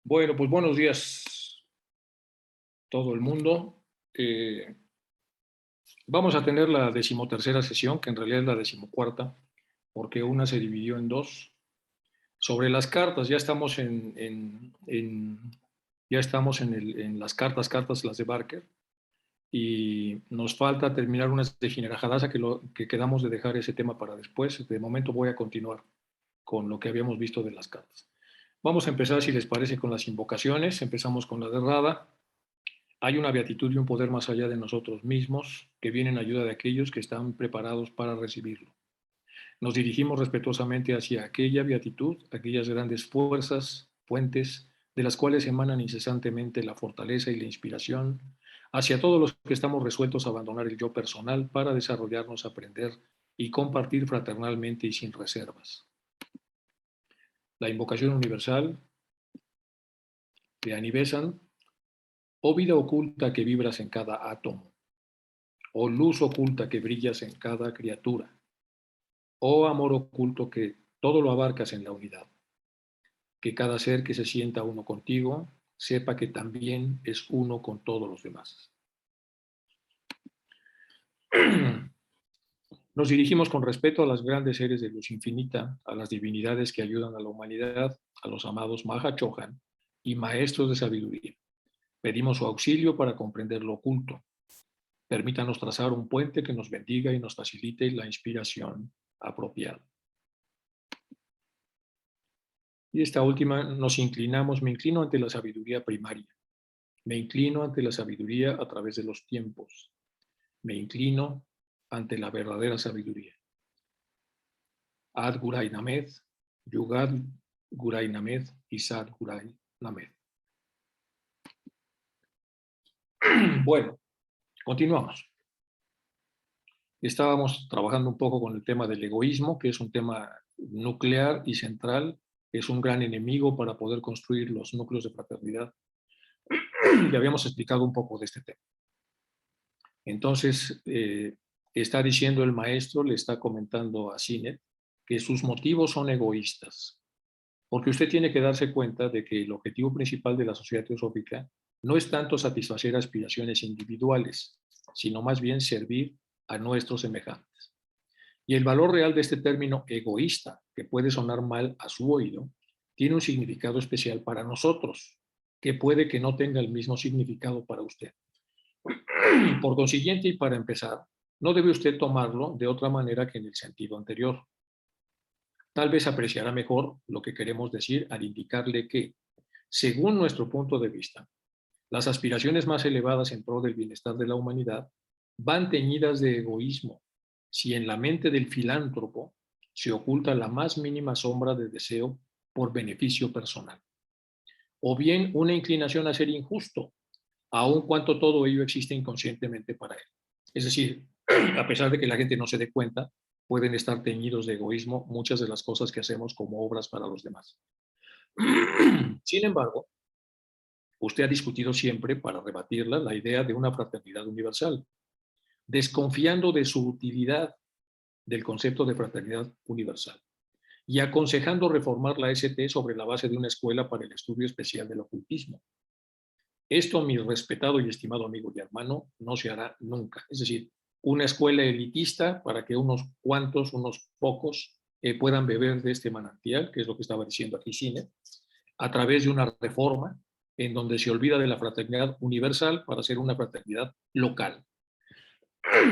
Bueno, pues buenos días todo el mundo. Eh, Vamos a tener la decimotercera sesión, que en realidad es la decimocuarta, porque una se dividió en dos. Sobre las cartas, ya estamos en las cartas, las de Barker, y nos falta terminar unas de Ginerajadasa, que quedamos de dejar ese tema para después. De momento voy a continuar con lo que habíamos visto de las cartas. Vamos a empezar, si les parece, con las invocaciones. Empezamos con la de Rada. Hay una beatitud y un poder más allá de nosotros mismos que viene en ayuda de aquellos que están preparados para recibirlo. Nos dirigimos respetuosamente hacia aquella beatitud, aquellas grandes fuerzas, fuentes, de las cuales emanan incesantemente la fortaleza y la inspiración, hacia todos los que estamos resueltos a abandonar el yo personal para desarrollarnos, aprender y compartir fraternalmente y sin reservas. La invocación universal de Anibesan: oh vida oculta que vibras en cada átomo, oh luz oculta que brillas en cada criatura, oh amor oculto que todo lo abarcas en la unidad, que cada ser que se sienta uno contigo sepa que también es uno con todos los demás. Nos dirigimos con respeto a las grandes seres de luz infinita, a las divinidades que ayudan a la humanidad, a los amados Maha Chohan y maestros de sabiduría. Pedimos su auxilio para comprender lo oculto. Permítanos trazar un puente que nos bendiga y nos facilite la inspiración apropiada. Y esta última, nos inclinamos, me inclino ante la sabiduría primaria. Me inclino ante la sabiduría a través de los tiempos. Me inclino ante la verdadera sabiduría. Ad Guray Named, Yugad Guray Named y Sad Guray Named. Bueno, continuamos. Estábamos trabajando un poco con el tema del egoísmo, que es un tema nuclear y central. Es un gran enemigo para poder construir los núcleos de fraternidad. Y habíamos explicado un poco de este tema. Entonces, está diciendo el maestro, le está comentando a Sinet, que sus motivos son egoístas, porque usted tiene que darse cuenta de que el objetivo principal de la sociedad teosófica no es tanto satisfacer aspiraciones individuales, sino más bien servir a nuestros semejantes. Y el valor real de este término egoísta, que puede sonar mal a su oído, tiene un significado especial para nosotros, que puede que no tenga el mismo significado para usted. Por consiguiente, y para empezar, no debe usted tomarlo de otra manera que en el sentido anterior. Tal vez apreciará mejor lo que queremos decir al indicarle que, según nuestro punto de vista, las aspiraciones más elevadas en pro del bienestar de la humanidad van teñidas de egoísmo si en la mente del filántropo se oculta la más mínima sombra de deseo por beneficio personal, o bien una inclinación a ser injusto, aun cuanto todo ello existe inconscientemente para él. Es decir, a pesar de que la gente no se dé cuenta, pueden estar teñidos de egoísmo muchas de las cosas que hacemos como obras para los demás. Sin embargo, usted ha discutido siempre, para rebatirla, la idea de una fraternidad universal, desconfiando de su utilidad del concepto de fraternidad universal y aconsejando reformar la ST sobre la base de una escuela para el estudio especial del ocultismo. Esto, mi respetado y estimado amigo y hermano, no se hará nunca. Es decir, una escuela elitista para que unos cuantos, unos pocos, puedan beber de este manantial, que es lo que estaba diciendo aquí Cine, a través de una reforma en donde se olvida de la fraternidad universal para hacer una fraternidad local.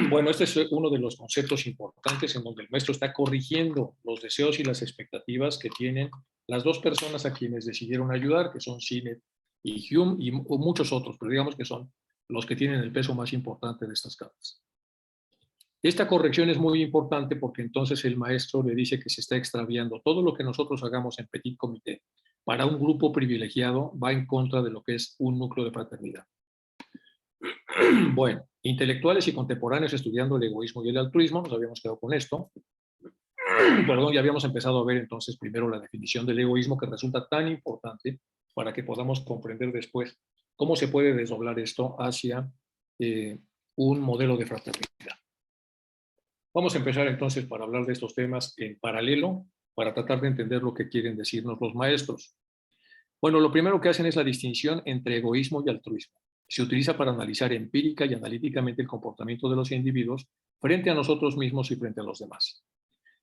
Bueno, este es uno de los conceptos importantes en donde el maestro está corrigiendo los deseos y las expectativas que tienen las dos personas a quienes decidieron ayudar, que son Sinet y Hume y muchos otros, pero digamos que son los que tienen el peso más importante de estas cartas. Esta corrección es muy importante porque entonces el maestro le dice que se está extraviando. Todo lo que nosotros hagamos en Petit Comité para un grupo privilegiado va en contra de lo que es un núcleo de fraternidad. Bueno, intelectuales y contemporáneos estudiando el egoísmo y el altruismo, nos habíamos quedado con esto. Perdón, ya habíamos empezado a ver entonces primero la definición del egoísmo, que resulta tan importante para que podamos comprender después cómo se puede desdoblar esto hacia un modelo de fraternidad. Vamos a empezar entonces para hablar de estos temas en paralelo, para tratar de entender lo que quieren decirnos los maestros. Bueno, lo primero que hacen es la distinción entre egoísmo y altruismo. Se utiliza para analizar empírica y analíticamente el comportamiento de los individuos frente a nosotros mismos y frente a los demás.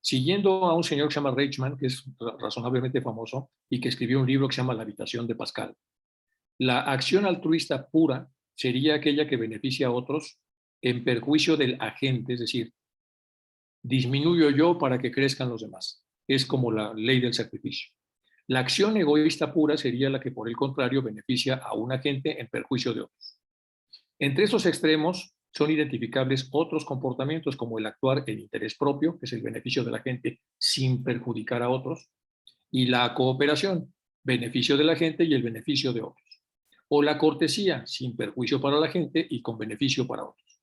Siguiendo a un señor que se llama Reichmann, que es razonablemente famoso y que escribió un libro que se llama La habitación de Pascal. La acción altruista pura sería aquella que beneficia a otros en perjuicio del agente, es decir, disminuyo yo para que crezcan los demás. Es como la ley del sacrificio. La acción egoísta pura sería la que, por el contrario, beneficia a un agente en perjuicio de otros. Entre estos extremos son identificables otros comportamientos como el actuar en interés propio, que es el beneficio de la gente sin perjudicar a otros, y la cooperación, beneficio de la gente y el beneficio de otros. O la cortesía, sin perjuicio para la gente y con beneficio para otros.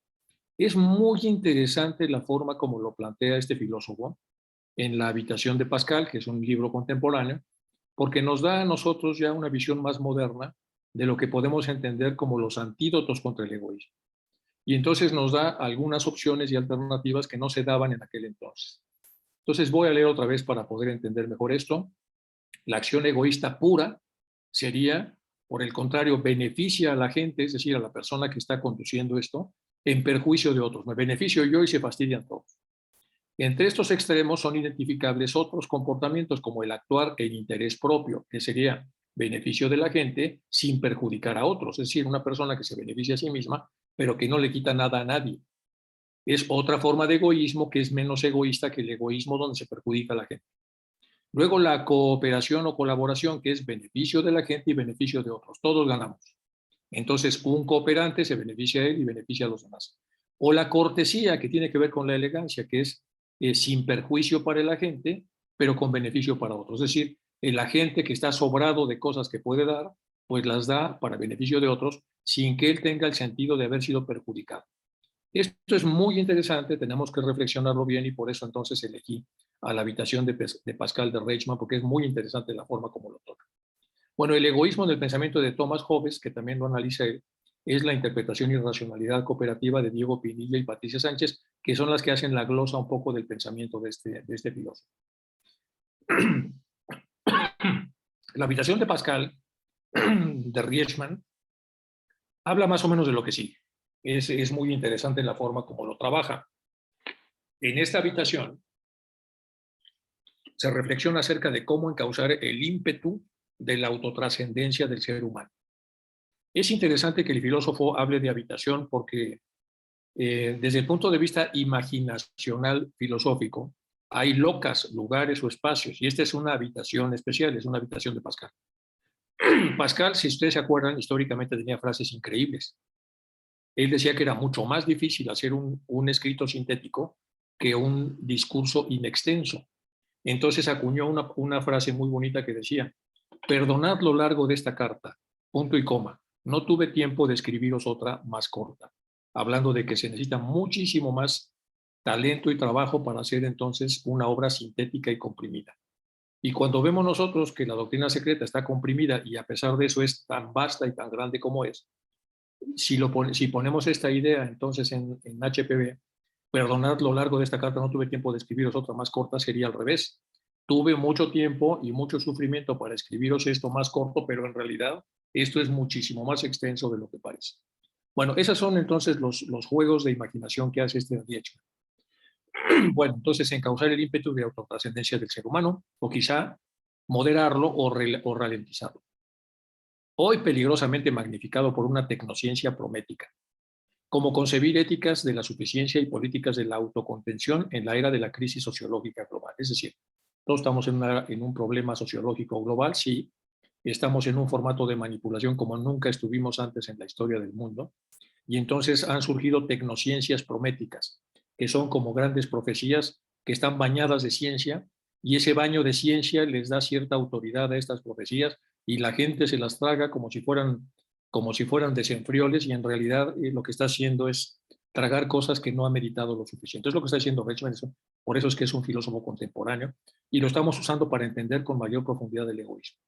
Es muy interesante la forma como lo plantea este filósofo en La habitación de Pascal, que es un libro contemporáneo, porque nos da a nosotros ya una visión más moderna de lo que podemos entender como los antídotos contra el egoísmo. Y entonces nos da algunas opciones y alternativas que no se daban en aquel entonces. Entonces voy a leer otra vez para poder entender mejor esto. La acción egoísta pura sería, por el contrario, beneficia a la gente, es decir, a la persona que está conduciendo esto, en perjuicio de otros. Me beneficio yo y se fastidian todos. Entre estos extremos son identificables otros comportamientos como el actuar en interés propio, que sería beneficio de la gente sin perjudicar a otros, es decir, una persona que se beneficia a sí misma, pero que no le quita nada a nadie. Es otra forma de egoísmo que es menos egoísta que el egoísmo donde se perjudica a la gente. Luego la cooperación o colaboración, que es beneficio de la gente y beneficio de otros. Todos ganamos. Entonces, un cooperante se beneficia a él y beneficia a los demás. O la cortesía, que tiene que ver con la elegancia, que es sin perjuicio para el agente, pero con beneficio para otros. Es decir, el agente que está sobrado de cosas que puede dar, pues las da para beneficio de otros, sin que él tenga el sentido de haber sido perjudicado. Esto es muy interesante, tenemos que reflexionarlo bien y por eso entonces elegí a La habitación de Pascal de Reichmann, porque es muy interesante la forma como lo toca. Bueno, el egoísmo en el pensamiento de Thomas Hobbes, que también lo analiza él, es la interpretación y racionalidad cooperativa de Diego Pinilla y Patricia Sánchez, que son las que hacen la glosa un poco del pensamiento de este filósofo. La habitación de Pascal, de Reichmann, habla más o menos de lo que sigue. Es muy interesante la forma como lo trabaja. En esta habitación se reflexiona acerca de cómo encauzar el ímpetu de la autotrascendencia del ser humano. Es interesante que el filósofo hable de habitación porque desde el punto de vista imaginacional filosófico, hay locas, lugares o espacios, y esta es una habitación especial, es una habitación de Pascal. Pascal, si ustedes se acuerdan, históricamente tenía frases increíbles. Él decía que era mucho más difícil hacer un escrito sintético que un discurso inextenso. Entonces acuñó una frase muy bonita que decía: perdonad lo largo de esta carta, punto y coma, no tuve tiempo de escribiros otra más corta. Hablando de que se necesita muchísimo más talento y trabajo para hacer entonces una obra sintética y comprimida. Y cuando vemos nosotros que la doctrina secreta está comprimida y a pesar de eso es tan vasta y tan grande como es, si ponemos esta idea entonces en HPV, perdonad lo largo de esta carta, no tuve tiempo de escribiros otra más corta, sería al revés. Tuve mucho tiempo y mucho sufrimiento para escribiros esto más corto, pero en realidad esto es muchísimo más extenso de lo que parece. Bueno, esos son entonces los juegos de imaginación que hace este Reichmann. Bueno, entonces encauzar el ímpetu de autotrascendencia del ser humano, o quizá moderarlo o ralentizarlo. Hoy peligrosamente magnificado por una tecnociencia promética, como concebir éticas de la suficiencia y políticas de la autocontención en la era de la crisis sociológica global. Es decir, todos estamos en un problema sociológico global, sí, estamos en un formato de manipulación como nunca estuvimos antes en la historia del mundo, y entonces han surgido tecnociencias prométicas, que son como grandes profecías que están bañadas de ciencia, y ese baño de ciencia les da cierta autoridad a estas profecías, y la gente se las traga como si fueran desenfrioles, y en realidad lo que está haciendo es tragar cosas que no ha meditado lo suficiente. Es lo que está haciendo Reichmann, por eso es que es un filósofo contemporáneo, y lo estamos usando para entender con mayor profundidad el egoísmo.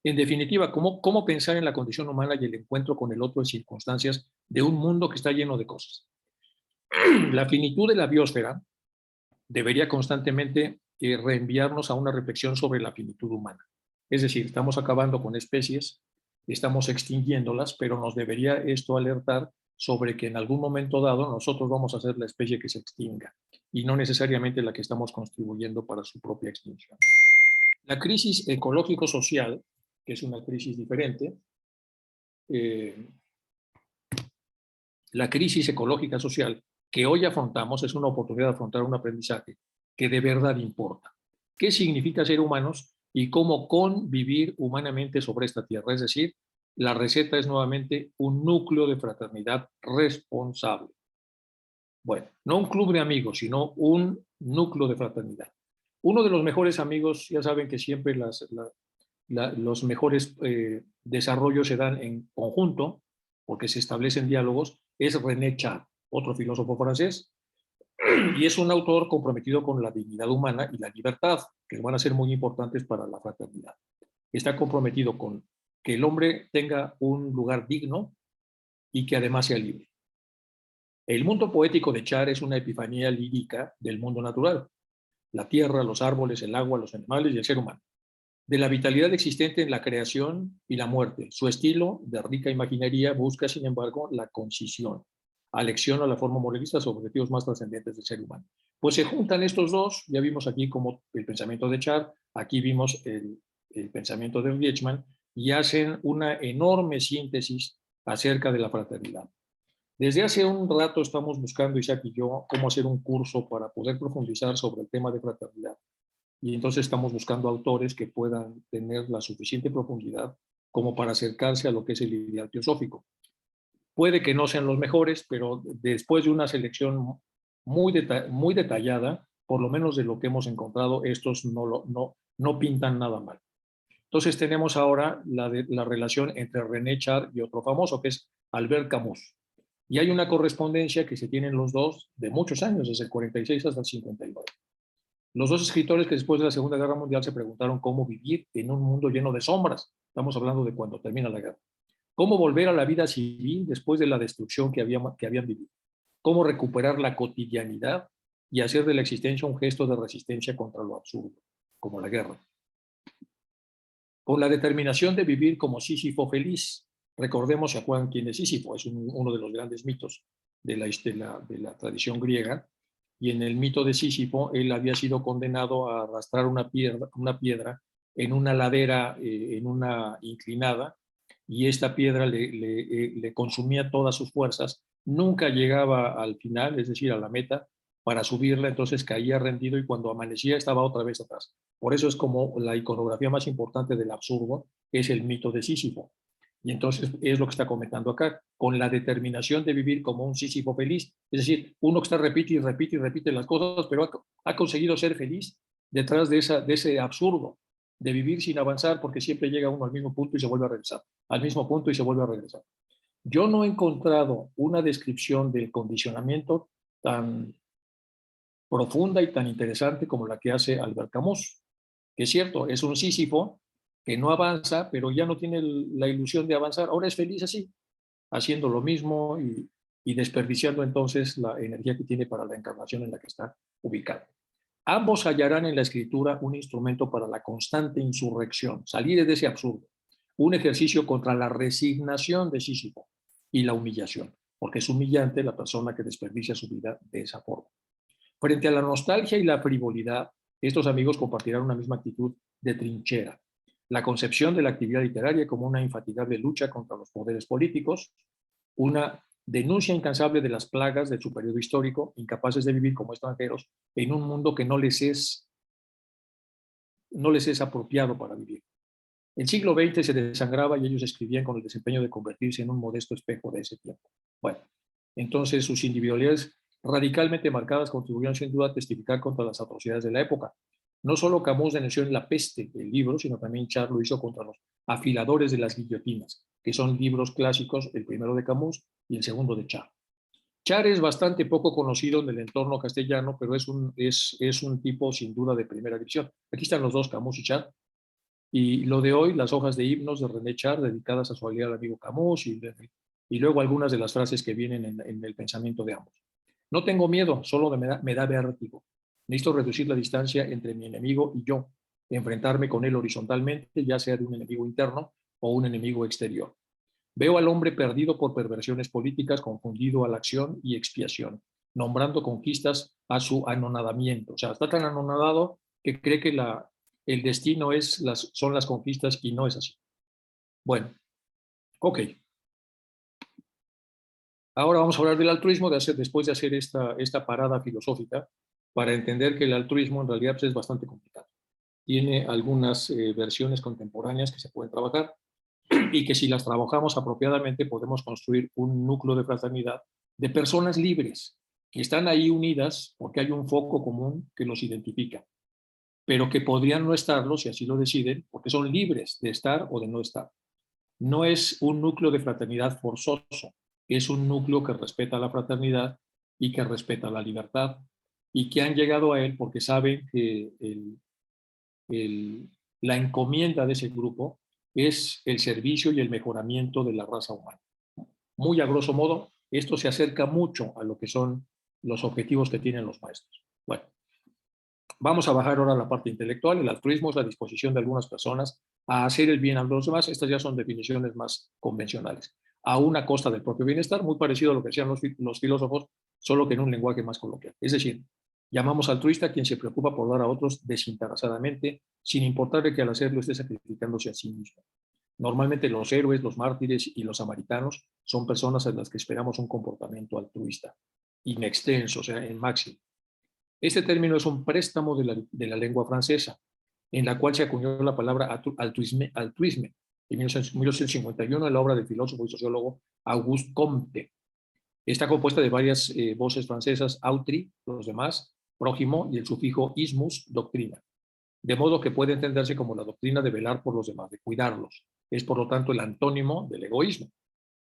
En definitiva, ¿cómo pensar en la condición humana y el encuentro con el otro en circunstancias de un mundo que está lleno de cosas? La finitud de la biosfera debería constantemente reenviarnos a una reflexión sobre la finitud humana. Es decir, estamos acabando con especies, estamos extinguiéndolas, pero nos debería esto alertar sobre que en algún momento dado nosotros vamos a ser la especie que se extinga y no necesariamente la que estamos contribuyendo para su propia extinción. La crisis ecológico-social, que es una crisis diferente, la crisis ecológica social que hoy afrontamos es una oportunidad de afrontar un aprendizaje que de verdad importa. ¿Qué significa ser humanos y cómo convivir humanamente sobre esta tierra? Es decir, la receta es nuevamente un núcleo de fraternidad responsable. Bueno, no un club de amigos, sino un núcleo de fraternidad. Uno de los mejores amigos, ya saben que siempre los mejores desarrollos se dan en conjunto, porque se establecen diálogos, es René Char, otro filósofo francés, y es un autor comprometido con la dignidad humana y la libertad, que van a ser muy importantes para la fraternidad. Está comprometido con que el hombre tenga un lugar digno y que además sea libre. El mundo poético de Char es una epifanía lírica del mundo natural, la tierra, los árboles, el agua, los animales y el ser humano, de la vitalidad existente en la creación y la muerte. Su estilo de rica imaginería busca, sin embargo, la concisión, alecciona la forma moralista sobre objetivos más trascendentes del ser humano. Pues se juntan estos dos, ya vimos aquí como el pensamiento de Char, aquí vimos el pensamiento de Wiechmann, y hacen una enorme síntesis acerca de la fraternidad. Desde hace un rato estamos buscando, Isaac y yo, cómo hacer un curso para poder profundizar sobre el tema de fraternidad. Y entonces estamos buscando autores que puedan tener la suficiente profundidad como para acercarse a lo que es el ideal teosófico. Puede que no sean los mejores, pero después de una selección muy detallada, por lo menos de lo que hemos encontrado, estos no pintan nada mal. Entonces tenemos ahora la relación entre René Char y otro famoso, que es Albert Camus. Y hay una correspondencia que se tienen los dos de muchos años, desde el 46 hasta el 59. Los dos escritores que después de la Segunda Guerra Mundial se preguntaron cómo vivir en un mundo lleno de sombras. Estamos hablando de cuando termina la guerra. Cómo volver a la vida civil después de la destrucción que habían vivido. Cómo recuperar la cotidianidad y hacer de la existencia un gesto de resistencia contra lo absurdo, como la guerra. Con la determinación de vivir como Sísifo feliz. Recordemos a Juan quién es Sísifo, es uno de los grandes mitos de la tradición griega, y en el mito de Sísifo él había sido condenado a arrastrar una piedra en una ladera, en una inclinada, y esta piedra le consumía todas sus fuerzas, nunca llegaba al final, es decir, a la meta, para subirla, entonces caía rendido y cuando amanecía estaba otra vez atrás. Por eso es como la iconografía más importante del absurdo, es el mito de Sísifo. Y entonces es lo que está comentando acá, con la determinación de vivir como un Sísifo feliz. Es decir, uno que está repite y repite y repite las cosas, pero ha conseguido ser feliz detrás de ese absurdo de vivir sin avanzar, porque siempre llega uno al mismo punto y se vuelve a regresar, al mismo punto y se vuelve a regresar. Yo no he encontrado una descripción del condicionamiento tan profunda y tan interesante como la que hace Albert Camus, que es cierto, es un Sísifo que no avanza, pero ya no tiene la ilusión de avanzar, ahora es feliz así, haciendo lo mismo y desperdiciando entonces la energía que tiene para la encarnación en la que está ubicado. Ambos hallarán en la escritura un instrumento para la constante insurrección, salir de ese absurdo, un ejercicio contra la resignación de Sísifo y la humillación, porque es humillante la persona que desperdicia su vida de esa forma. Frente a la nostalgia y la frivolidad, estos amigos compartirán una misma actitud de trinchera, la concepción de la actividad literaria como una infatigable lucha contra los poderes políticos, una denuncia incansable de las plagas de su periodo histórico, incapaces de vivir como extranjeros en un mundo que no les es apropiado para vivir. El siglo XX se desangraba y ellos escribían con el desempeño de convertirse en un modesto espejo de ese tiempo. Bueno, entonces sus individualidades radicalmente marcadas contribuyeron sin duda a testificar contra las atrocidades de la época. No solo Camus denunció en La peste, el libro, sino también Char lo hizo contra los afiladores de las guillotinas, que son libros clásicos, el primero de Camus y el segundo de Char. Char es bastante poco conocido en el entorno castellano, pero es un tipo sin duda de primera división. Aquí están los dos, Camus y Char. Y lo de hoy, las hojas de himnos de René Char, dedicadas a su aliado amigo Camus, y luego algunas de las frases que vienen en el pensamiento de ambos. No tengo miedo, solo me da vértigo. Necesito reducir la distancia entre mi enemigo y yo. enfrentarme con él horizontalmente, ya sea de un enemigo interno o un enemigo exterior. Veo al hombre perdido por perversiones políticas, confundido a la acción y expiación, nombrando conquistas a su anonadamiento. O sea, está tan anonadado que cree que el destino son las conquistas y no es así. Bueno, ok. Ahora vamos a hablar del altruismo después de hacer esta parada filosófica para entender que el altruismo en realidad pues, es bastante complicado. Tiene algunas versiones contemporáneas que se pueden trabajar y que si las trabajamos apropiadamente podemos construir un núcleo de fraternidad de personas libres que están ahí unidas porque hay un foco común que los identifica, pero que podrían no estarlo si así lo deciden porque son libres de estar o de no estar. No es un núcleo de fraternidad forzoso, es un núcleo que respeta la fraternidad y que respeta la libertad y que han llegado a él porque saben que la encomienda de ese grupo es el servicio y el mejoramiento de la raza humana. Muy a grosso modo, esto se acerca mucho a lo que son los objetivos que tienen los maestros. Bueno, vamos a bajar ahora a la parte intelectual. El altruismo es la disposición de algunas personas a hacer el bien a los demás. Estas ya son definiciones más convencionales. A una costa del propio bienestar, muy parecido a lo que decían los filósofos, solo que en un lenguaje más coloquial. Es decir, llamamos altruista a quien se preocupa por dar a otros desinteresadamente, sin importarle que al hacerlo esté sacrificándose a sí mismo. Normalmente los héroes, los mártires y los samaritanos son personas en las que esperamos un comportamiento altruista, in extenso, o sea, en máximo. Este término es un préstamo de la lengua francesa, en la cual se acuñó la palabra altruisme en 1851 en la obra del filósofo y sociólogo Auguste Comte. Está compuesta de varias voces francesas, autri, los demás, prójimo, y el sufijo ismus, doctrina. De modo que puede entenderse como la doctrina de velar por los demás, de cuidarlos. Es por lo tanto el antónimo del egoísmo,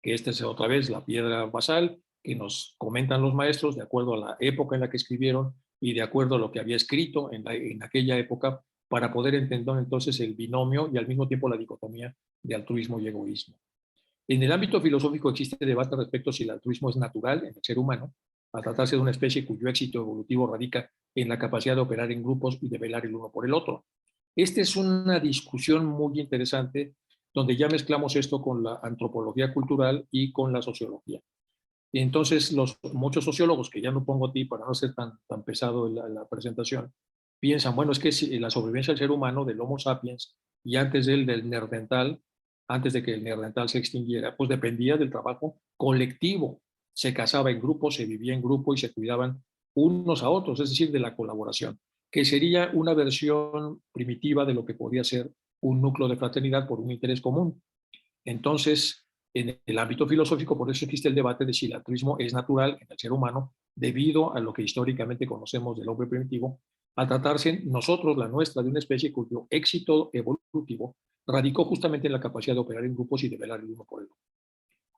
que esta es otra vez la piedra basal que nos comentan los maestros de acuerdo a la época en la que escribieron y de acuerdo a lo que había escrito en aquella época para poder entender entonces el binomio y al mismo tiempo la dicotomía de altruismo y egoísmo. En el ámbito filosófico existe debate respecto a si el altruismo es natural en el ser humano, al tratarse de una especie cuyo éxito evolutivo radica en la capacidad de operar en grupos y de velar el uno por el otro. Esta es una discusión muy interesante donde ya mezclamos esto con la antropología cultural y con la sociología. Y entonces muchos sociólogos, que ya no pongo a ti para no ser tan pesado en la presentación, piensan, bueno, es que si la sobrevivencia del ser humano, del Homo sapiens, y antes del Neandertal, antes de que el Neandertal se extinguiera, pues dependía del trabajo colectivo. Se cazaba en grupo, se vivía en grupo y se cuidaban unos a otros, es decir, de la colaboración, que sería una versión primitiva de lo que podría ser un núcleo de fraternidad por un interés común. Entonces, en el ámbito filosófico, por eso existe el debate de si el altruismo es natural en el ser humano, debido a lo que históricamente conocemos del hombre primitivo, al tratarse nosotros, la nuestra, de una especie cuyo éxito evolutivo radicó justamente en la capacidad de operar en grupos y de velar el uno por el otro.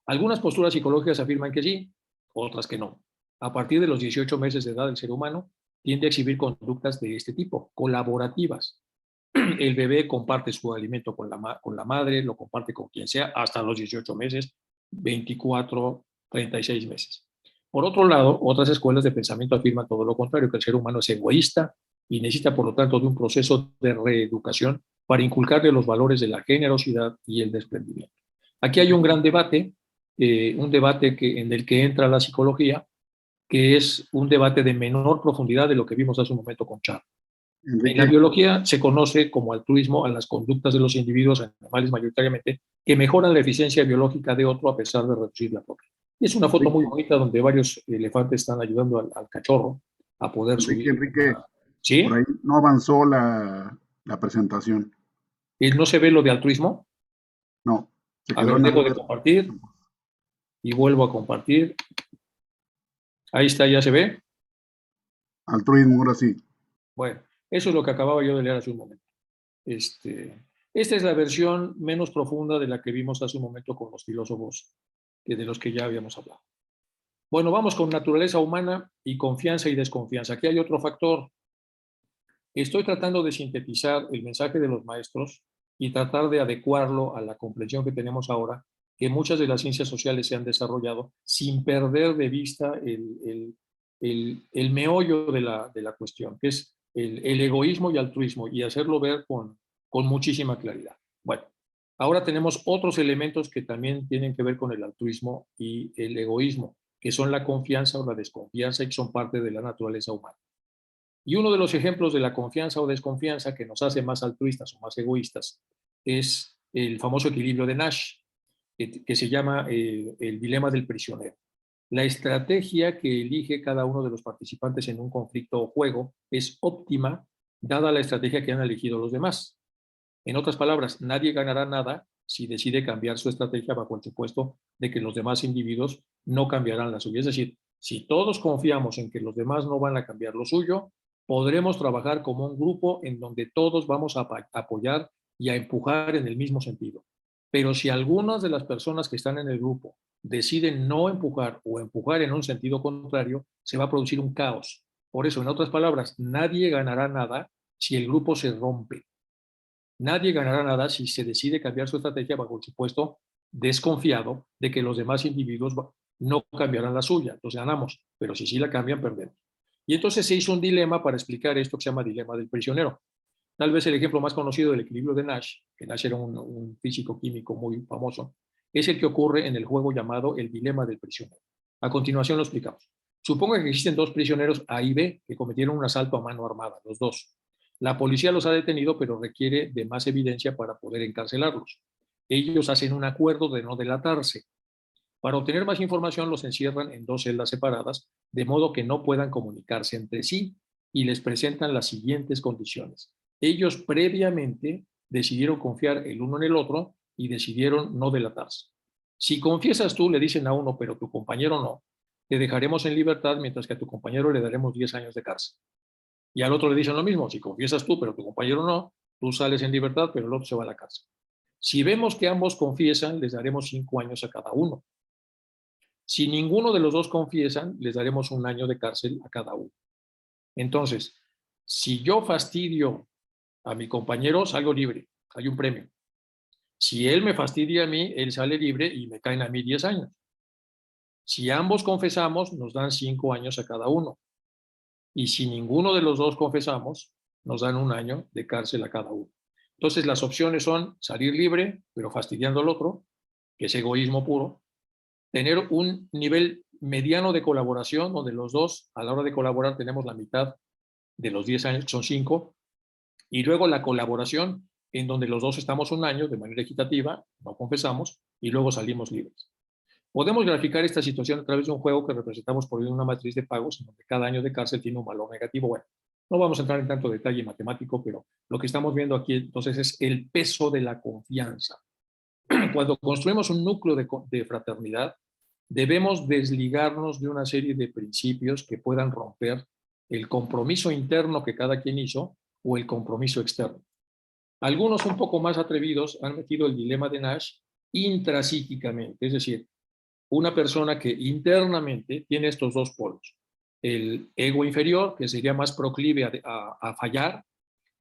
Algunas posturas psicológicas afirman que sí, otras que no. A partir de los 18 meses de edad del ser humano, tiende a exhibir conductas de este tipo, colaborativas. El bebé comparte su alimento con la madre, lo comparte con quien sea, hasta los 18 meses, 24, 36 meses. Por otro lado, otras escuelas de pensamiento afirman todo lo contrario, que el ser humano es egoísta y necesita, por lo tanto, de un proceso de reeducación para inculcarle los valores de la generosidad y el desprendimiento. Aquí hay un gran debate, un debate en el que entra la psicología, que es un debate de menor profundidad de lo que vimos hace un momento con Charles. En la Enrique, biología se conoce como altruismo a las conductas de los individuos, animales mayoritariamente, que mejoran la eficiencia biológica de otro a pesar de reducir la propia. Es una foto muy Enrique, bonita donde varios elefantes están ayudando al cachorro a poder subir. Enrique, por ¿Sí? ahí no avanzó la presentación. ¿No se ve lo de altruismo? No, se A quedó ver, en dejo de algo. compartir y vuelvo a compartir. Ahí está, ya se ve. Altruismo, ahora sí. Bueno, eso es lo que acababa yo de leer hace un momento. Esta es la versión menos profunda de la que vimos hace un momento con los filósofos de los que ya habíamos hablado. Bueno, vamos con naturaleza humana y confianza y desconfianza. Aquí hay otro factor. Estoy tratando de sintetizar el mensaje de los maestros y tratar de adecuarlo a la comprensión que tenemos ahora, que muchas de las ciencias sociales se han desarrollado sin perder de vista el meollo de la cuestión, que es el egoísmo y altruismo y hacerlo ver con muchísima claridad. Bueno, ahora tenemos otros elementos que también tienen que ver con el altruismo y el egoísmo, que son la confianza o la desconfianza y que son parte de la naturaleza humana. Y uno de los ejemplos de la confianza o desconfianza que nos hace más altruistas o más egoístas es el famoso equilibrio de Nash, que se llama el dilema del prisionero. La estrategia que elige cada uno de los participantes en un conflicto o juego es óptima dada la estrategia que han elegido los demás. En otras palabras, nadie ganará nada si decide cambiar su estrategia bajo el supuesto de que los demás individuos no cambiarán la suya. Es decir, si todos confiamos en que los demás no van a cambiar lo suyo, podremos trabajar como un grupo en donde todos vamos a apoyar y a empujar en el mismo sentido. Pero si algunas de las personas que están en el grupo deciden no empujar o empujar en un sentido contrario, se va a producir un caos. Por eso, en otras palabras, nadie ganará nada si el grupo se rompe. Nadie ganará nada si se decide cambiar su estrategia bajo el supuesto desconfiado de que los demás individuos no cambiarán la suya. Entonces ganamos, pero si sí la cambian, perdemos. Y entonces se hizo un dilema para explicar esto que se llama dilema del prisionero. Tal vez el ejemplo más conocido del equilibrio de Nash, que Nash era un físico químico muy famoso, es el que ocurre en el juego llamado el dilema del prisionero. A continuación lo explicamos. Suponga que existen dos prisioneros A y B que cometieron un asalto a mano armada, los dos. La policía los ha detenido, pero requiere de más evidencia para poder encarcelarlos. Ellos hacen un acuerdo de no delatarse. Para obtener más información, los encierran en dos celdas separadas, de modo que no puedan comunicarse entre sí, y les presentan las siguientes condiciones. Ellos previamente decidieron confiar el uno en el otro y decidieron no delatarse. Si confiesas tú, le dicen a uno, pero tu compañero no, te dejaremos en libertad, mientras que a tu compañero le daremos 10 años de cárcel. Y al otro le dicen lo mismo, si confiesas tú, pero tu compañero no, tú sales en libertad, pero el otro se va a la cárcel. Si vemos que ambos confiesan, les daremos 5 años a cada uno. Si ninguno de los dos confiesan, les daremos 1 año de cárcel a cada uno. Entonces, si yo fastidio a mi compañero, salgo libre, hay un premio. Si él me fastidia a mí, él sale libre y me caen a mí 10 años. Si ambos confesamos, nos dan 5 años a cada uno. Y si ninguno de los dos confesamos, nos dan 1 año de cárcel a cada uno. Entonces, las opciones son salir libre, pero fastidiando al otro, que es egoísmo puro, tener un nivel mediano de colaboración, donde los dos, a la hora de colaborar, tenemos la mitad de los 10 años, que son 5, y luego la colaboración, en donde los dos estamos 1 año de manera equitativa, no confesamos, y luego salimos libres. Podemos graficar esta situación a través de un juego que representamos por una matriz de pagos, en donde cada año de cárcel tiene un valor negativo. Bueno, no vamos a entrar en tanto detalle matemático, pero lo que estamos viendo aquí entonces es el peso de la confianza. Cuando construimos un núcleo de fraternidad, debemos desligarnos de una serie de principios que puedan romper el compromiso interno que cada quien hizo o el compromiso externo. Algunos un poco más atrevidos han metido el dilema de Nash intrapsíquicamente, es decir, una persona que internamente tiene estos dos polos. El ego inferior, que sería más proclive a fallar,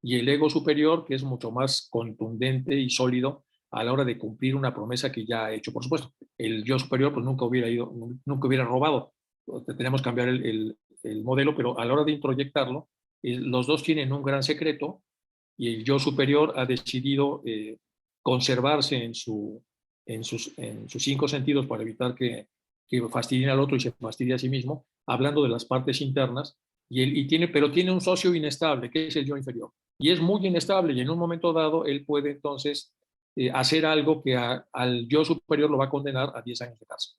y el ego superior, que es mucho más contundente y sólido a la hora de cumplir una promesa que ya ha hecho. Por supuesto, el yo superior pues nunca hubiera robado. Tenemos que cambiar el modelo, pero a la hora de introyectarlo, los dos tienen un gran secreto y el yo superior ha decidido conservarse en sus 5 sentidos para evitar que fastidien al otro y se fastidie a sí mismo, hablando de las partes internas, pero tiene un socio inestable, que es el yo inferior. Y es muy inestable y en un momento dado él puede entonces hacer algo que al yo superior lo va a condenar a 10 años de cárcel.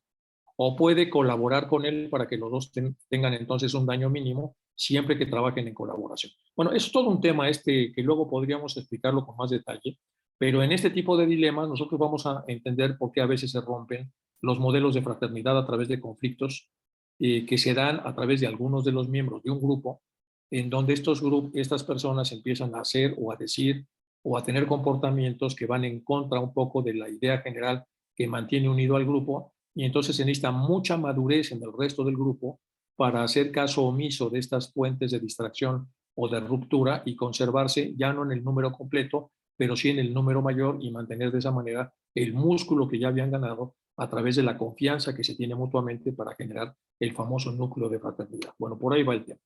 O puede colaborar con él para que los dos tengan entonces un daño mínimo siempre que trabajen en colaboración. Bueno, es todo un tema que luego podríamos explicarlo con más detalle, pero en este tipo de dilemas nosotros vamos a entender por qué a veces se rompen los modelos de fraternidad a través de conflictos que se dan a través de algunos de los miembros de un grupo, en donde estas personas empiezan a hacer o a decir o a tener comportamientos que van en contra un poco de la idea general que mantiene unido al grupo, y entonces se necesita mucha madurez en el resto del grupo para hacer caso omiso de estas fuentes de distracción o de ruptura y conservarse ya no en el número completo, pero sí en el número mayor y mantener de esa manera el músculo que ya habían ganado a través de la confianza que se tiene mutuamente para generar el famoso núcleo de fraternidad. Bueno, por ahí va el tema.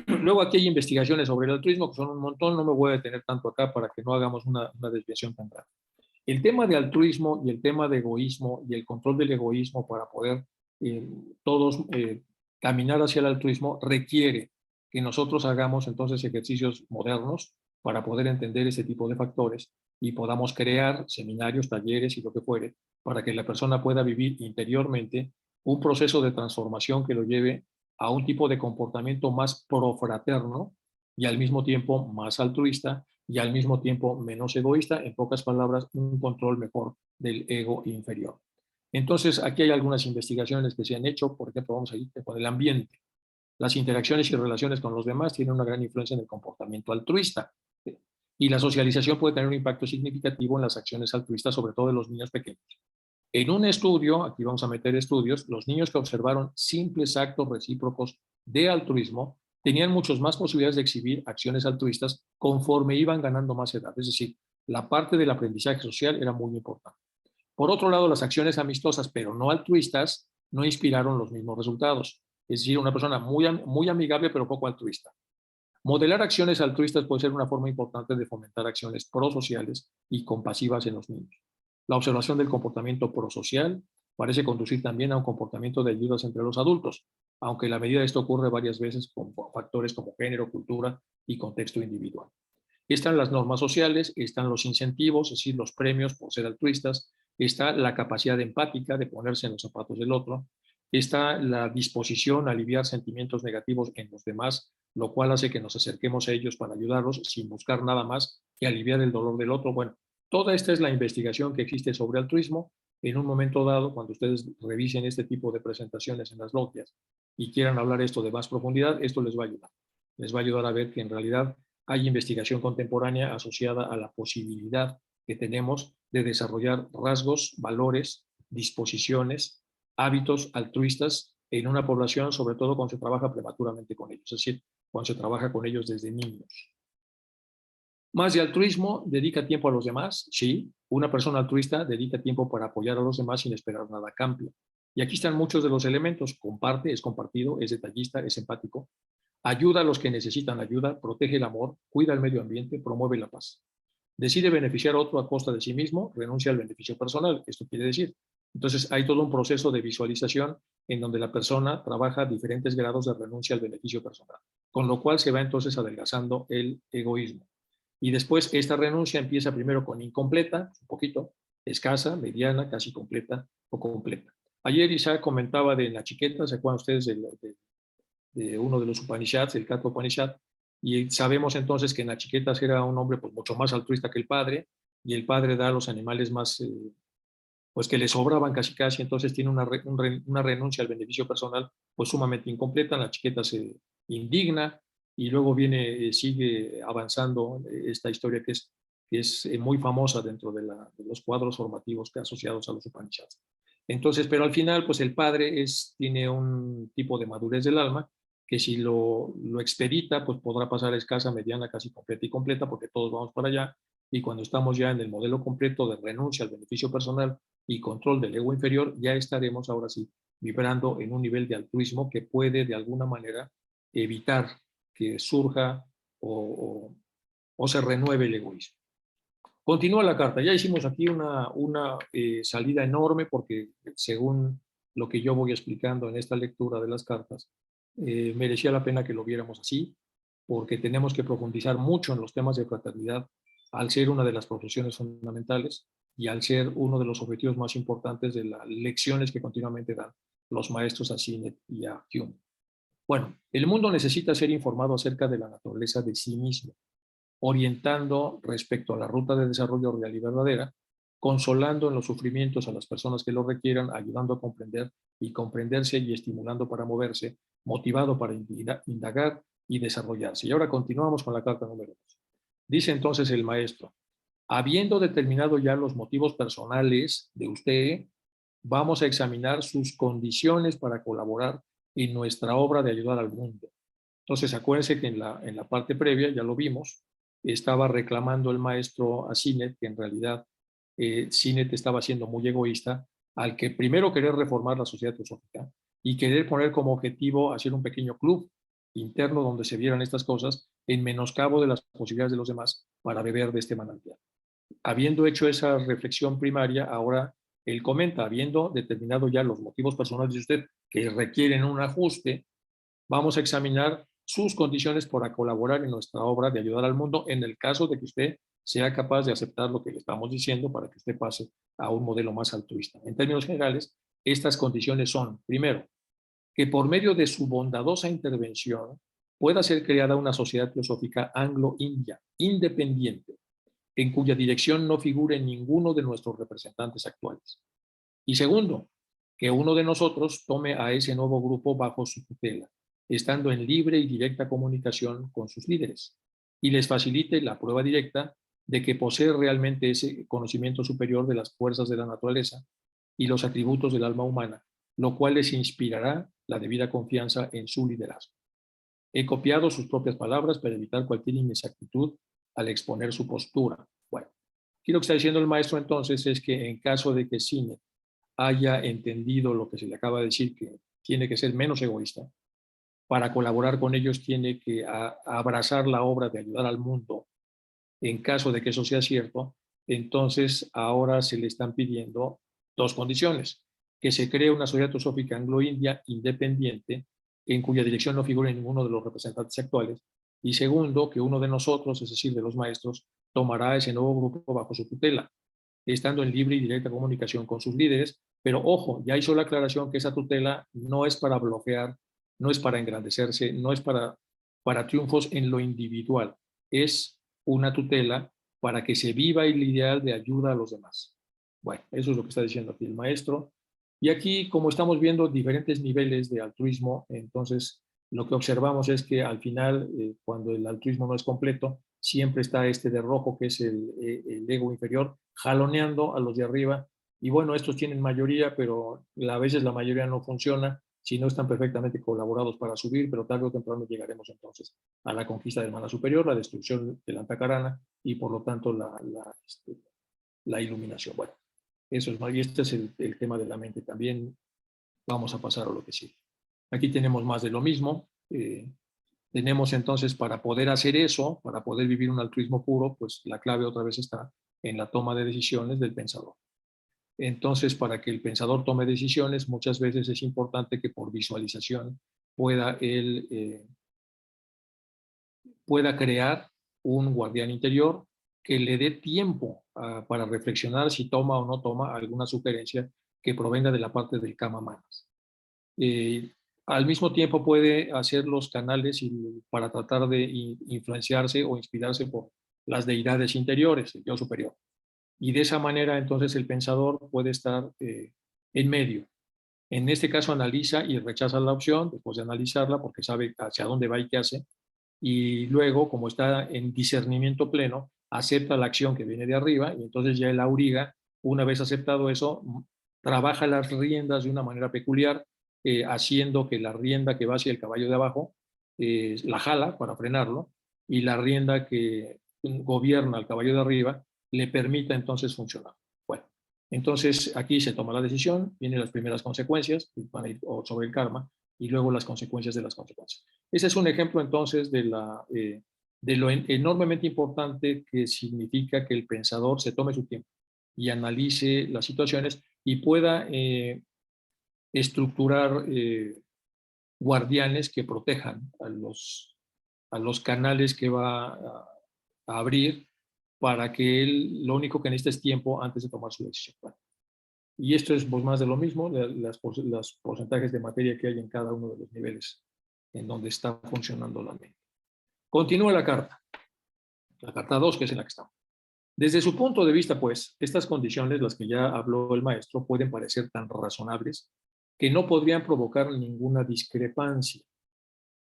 Luego aquí hay investigaciones sobre el altruismo, que son un montón, no me voy a detener tanto acá para que no hagamos una desviación tan grande. El tema de altruismo y el tema de egoísmo y el control del egoísmo para poder todos caminar hacia el altruismo requiere que nosotros hagamos entonces ejercicios modernos para poder entender ese tipo de factores y podamos crear seminarios, talleres y lo que fuere para que la persona pueda vivir interiormente un proceso de transformación que lo lleve a un tipo de comportamiento más profraterno y al mismo tiempo más altruista y al mismo tiempo menos egoísta, en pocas palabras, un control mejor del ego inferior. Entonces, aquí hay algunas investigaciones que se han hecho, por ejemplo, vamos a ir con el ambiente. Las interacciones y relaciones con los demás tienen una gran influencia en el comportamiento altruista. Y la socialización puede tener un impacto significativo en las acciones altruistas, sobre todo en los niños pequeños. En un estudio, aquí vamos a meter estudios, los niños que observaron simples actos recíprocos de altruismo tenían muchas más posibilidades de exhibir acciones altruistas conforme iban ganando más edad. Es decir, la parte del aprendizaje social era muy importante. Por otro lado, las acciones amistosas, pero no altruistas, no inspiraron los mismos resultados. Es decir, una persona muy amigable, pero poco altruista. Modelar acciones altruistas puede ser una forma importante de fomentar acciones prosociales y compasivas en los niños. La observación del comportamiento prosocial parece conducir también a un comportamiento de ayudas entre los adultos, aunque en la medida de esto ocurre varias veces con factores como género, cultura y contexto individual. Están las normas sociales, están los incentivos, es decir, los premios por ser altruistas, está la capacidad empática de ponerse en los zapatos del otro, está la disposición a aliviar sentimientos negativos en los demás, lo cual hace que nos acerquemos a ellos para ayudarlos sin buscar nada más que aliviar el dolor del otro. Bueno, toda esta es la investigación que existe sobre altruismo. En un momento dado, cuando ustedes revisen este tipo de presentaciones en las logias y quieran hablar esto de más profundidad, esto les va a ayudar. Les va a ayudar a ver que en realidad hay investigación contemporánea asociada a la posibilidad que tenemos de desarrollar rasgos, valores, disposiciones, hábitos altruistas en una población, sobre todo cuando se trabaja prematuramente con ellos, es decir, cuando se trabaja con ellos desde niños. Más de altruismo, dedica tiempo a los demás, sí. Una persona altruista dedica tiempo para apoyar a los demás sin esperar nada a cambio. Y aquí están muchos de los elementos. Comparte, es compartido, es detallista, es empático. Ayuda a los que necesitan ayuda, protege el amor, cuida el medio ambiente, promueve la paz. Decide beneficiar a otro a costa de sí mismo, renuncia al beneficio personal. Esto quiere decir. Entonces hay todo un proceso de visualización en donde la persona trabaja a diferentes grados de renuncia al beneficio personal, con lo cual se va entonces adelgazando el egoísmo. Y después esta renuncia empieza primero con incompleta, un poquito, escasa, mediana, casi completa o completa. Ayer Isaac comentaba de la chiqueta, ¿se acuerdan ustedes de uno de los Upanishads, el Katha Upanishad? Y sabemos entonces que Nachiquetas era un hombre pues, mucho más altruista que el padre, y el padre da a los animales más, pues que le sobraban casi casi, entonces tiene una renuncia al beneficio personal pues sumamente incompleta. Nachiqueta se indigna y luego viene, sigue avanzando esta historia que es muy famosa dentro de los cuadros formativos que asociados a los Upanishads. Entonces, pero al final, pues el padre tiene un tipo de madurez del alma que si lo expedita, pues podrá pasar a escasa, mediana, casi completa y completa, porque todos vamos para allá. Y cuando estamos ya en el modelo completo de renuncia al beneficio personal y control del ego inferior, ya estaremos ahora sí vibrando en un nivel de altruismo que puede de alguna manera evitar que surja o se renueve el egoísmo. Continúa la carta. Ya hicimos aquí una salida enorme porque según lo que yo voy explicando en esta lectura de las cartas, merecía la pena que lo viéramos así, porque tenemos que profundizar mucho en los temas de fraternidad al ser una de las profesiones fundamentales y al ser uno de los objetivos más importantes de las lecciones que continuamente dan los maestros a Sinet y a Hume. Bueno, el mundo necesita ser informado acerca de la naturaleza de sí mismo, orientando respecto a la ruta de desarrollo real y verdadera, consolando en los sufrimientos a las personas que lo requieran, ayudando a comprender y comprenderse y estimulando para moverse, motivado para indagar y desarrollarse. Y ahora continuamos con la carta número 2. Dice entonces el maestro, habiendo determinado ya los motivos personales de usted, vamos a examinar sus condiciones para colaborar en nuestra obra de ayudar al mundo. Entonces, acuérdense que en la parte previa, ya lo vimos, estaba reclamando el maestro a Sinet que en realidad Sinet estaba siendo muy egoísta al que primero querer reformar la sociedad teosófica y querer poner como objetivo hacer un pequeño club interno donde se vieran estas cosas en menoscabo de las posibilidades de los demás para beber de este manantial. Habiendo hecho esa reflexión primaria, ahora él comenta, habiendo determinado ya los motivos personales de usted que requieren un ajuste, vamos a examinar sus condiciones para colaborar en nuestra obra de ayudar al mundo en el caso de que usted sea capaz de aceptar lo que le estamos diciendo para que usted pase a un modelo más altruista. En términos generales, estas condiciones son, primero, que por medio de su bondadosa intervención pueda ser creada una sociedad teosófica anglo-india, independiente, en cuya dirección no figure ninguno de nuestros representantes actuales. Y segundo, que uno de nosotros tome a ese nuevo grupo bajo su tutela, estando en libre y directa comunicación con sus líderes, y les facilite la prueba directa de que posee realmente ese conocimiento superior de las fuerzas de la naturaleza y los atributos del alma humana, lo cual les inspirará la debida confianza en su liderazgo. He copiado sus propias palabras para evitar cualquier inexactitud al exponer su postura. Bueno, aquí lo que está diciendo el maestro entonces es que en caso de que Sinet haya entendido lo que se le acaba de decir, que tiene que ser menos egoísta, para colaborar con ellos tiene que abrazar la obra de ayudar al mundo. En caso de que eso sea cierto, entonces ahora se le están pidiendo dos condiciones: que se cree una sociedad teosófica anglo-india independiente, en cuya dirección no figure ninguno de los representantes actuales, y segundo, que uno de nosotros, es decir, de los maestros, tomará ese nuevo grupo bajo su tutela, estando en libre y directa comunicación con sus líderes. Pero ojo, ya hizo la aclaración que esa tutela no es para bloquear, no es para engrandecerse, no es para triunfos en lo individual, es una tutela para que se viva el ideal de ayuda a los demás. Bueno, eso es lo que está diciendo aquí el maestro. Y aquí, como estamos viendo diferentes niveles de altruismo, entonces lo que observamos es que al final, cuando el altruismo no es completo, siempre está este de rojo, que es el ego inferior, jaloneando a los de arriba. Y bueno, estos tienen mayoría, pero a veces la mayoría no funciona si no están perfectamente colaborados para subir, pero tarde o temprano llegaremos entonces a la conquista del mana superior, la destrucción del Antakarana y por lo tanto la iluminación. Bueno, eso es más, y este es el tema de la mente. También vamos a pasar a lo que sigue. Aquí tenemos más de lo mismo. Tenemos entonces, para poder hacer eso, para poder vivir un altruismo puro, pues la clave otra vez está en la toma de decisiones del pensador. Entonces, para que el pensador tome decisiones, muchas veces es importante que por visualización pueda él pueda crear un guardián interior que le dé tiempo para reflexionar si toma o no toma alguna sugerencia que provenga de la parte del Kama Manas. Al mismo tiempo puede hacer los canales para tratar de influenciarse o inspirarse por las deidades interiores, el yo superior. Y de esa manera entonces el pensador puede estar en medio. En este caso analiza y rechaza la opción después de analizarla porque sabe hacia dónde va y qué hace. Y luego, como está en discernimiento pleno, acepta la acción que viene de arriba y entonces ya el auriga, una vez aceptado eso, trabaja las riendas de una manera peculiar, haciendo que la rienda que va hacia el caballo de abajo la jala para frenarlo y la rienda que gobierna al caballo de arriba le permita entonces funcionar. Bueno, entonces aquí se toma la decisión, vienen las primeras consecuencias, que van a ir sobre el karma, y luego las consecuencias de las consecuencias. Ese es un ejemplo entonces de lo enormemente importante que significa que el pensador se tome su tiempo y analice las situaciones y pueda estructurar guardianes que protejan a los canales que va a abrir, para que él lo único que necesita es tiempo antes de tomar su decisión. Bueno, y esto es pues, más de lo mismo, los porcentajes de materia que hay en cada uno de los niveles en donde está funcionando la mente. Continúa la carta 2, que es en la que estamos. Desde su punto de vista, pues, estas condiciones, las que ya habló el maestro, pueden parecer tan razonables que no podrían provocar ninguna discrepancia.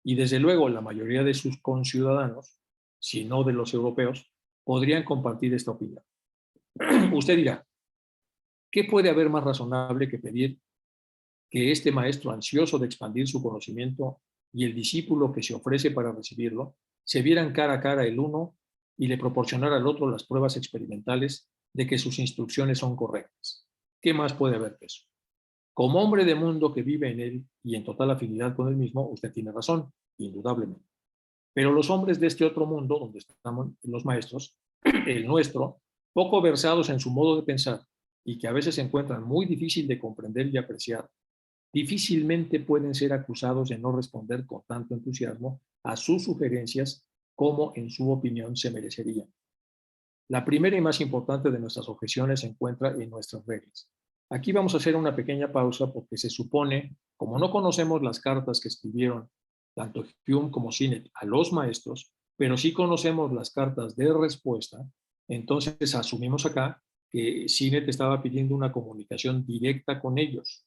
Y desde luego la mayoría de sus conciudadanos, si no de los europeos, podrían compartir esta opinión. Usted dirá, ¿qué puede haber más razonable que pedir que este maestro ansioso de expandir su conocimiento y el discípulo que se ofrece para recibirlo se vieran cara a cara el uno y le proporcionara al otro las pruebas experimentales de que sus instrucciones son correctas? ¿Qué más puede haber que eso? Como hombre de mundo que vive en él y en total afinidad con él mismo, usted tiene razón. indudablemente. Pero los hombres de este otro mundo, donde estamos los maestros, el nuestro, poco versados en su modo de pensar y que a veces se encuentran muy difícil de comprender y apreciar, difícilmente pueden ser acusados de no responder con tanto entusiasmo a sus sugerencias como en su opinión se merecerían. La primera y más importante de nuestras objeciones se encuentra en nuestras reglas. Aquí vamos a hacer una pequeña pausa porque se supone, como no conocemos las cartas que escribieron tanto Hume como Sinnett a los maestros, pero sí conocemos las cartas de respuesta, entonces asumimos acá que Sinnett estaba pidiendo una comunicación directa con ellos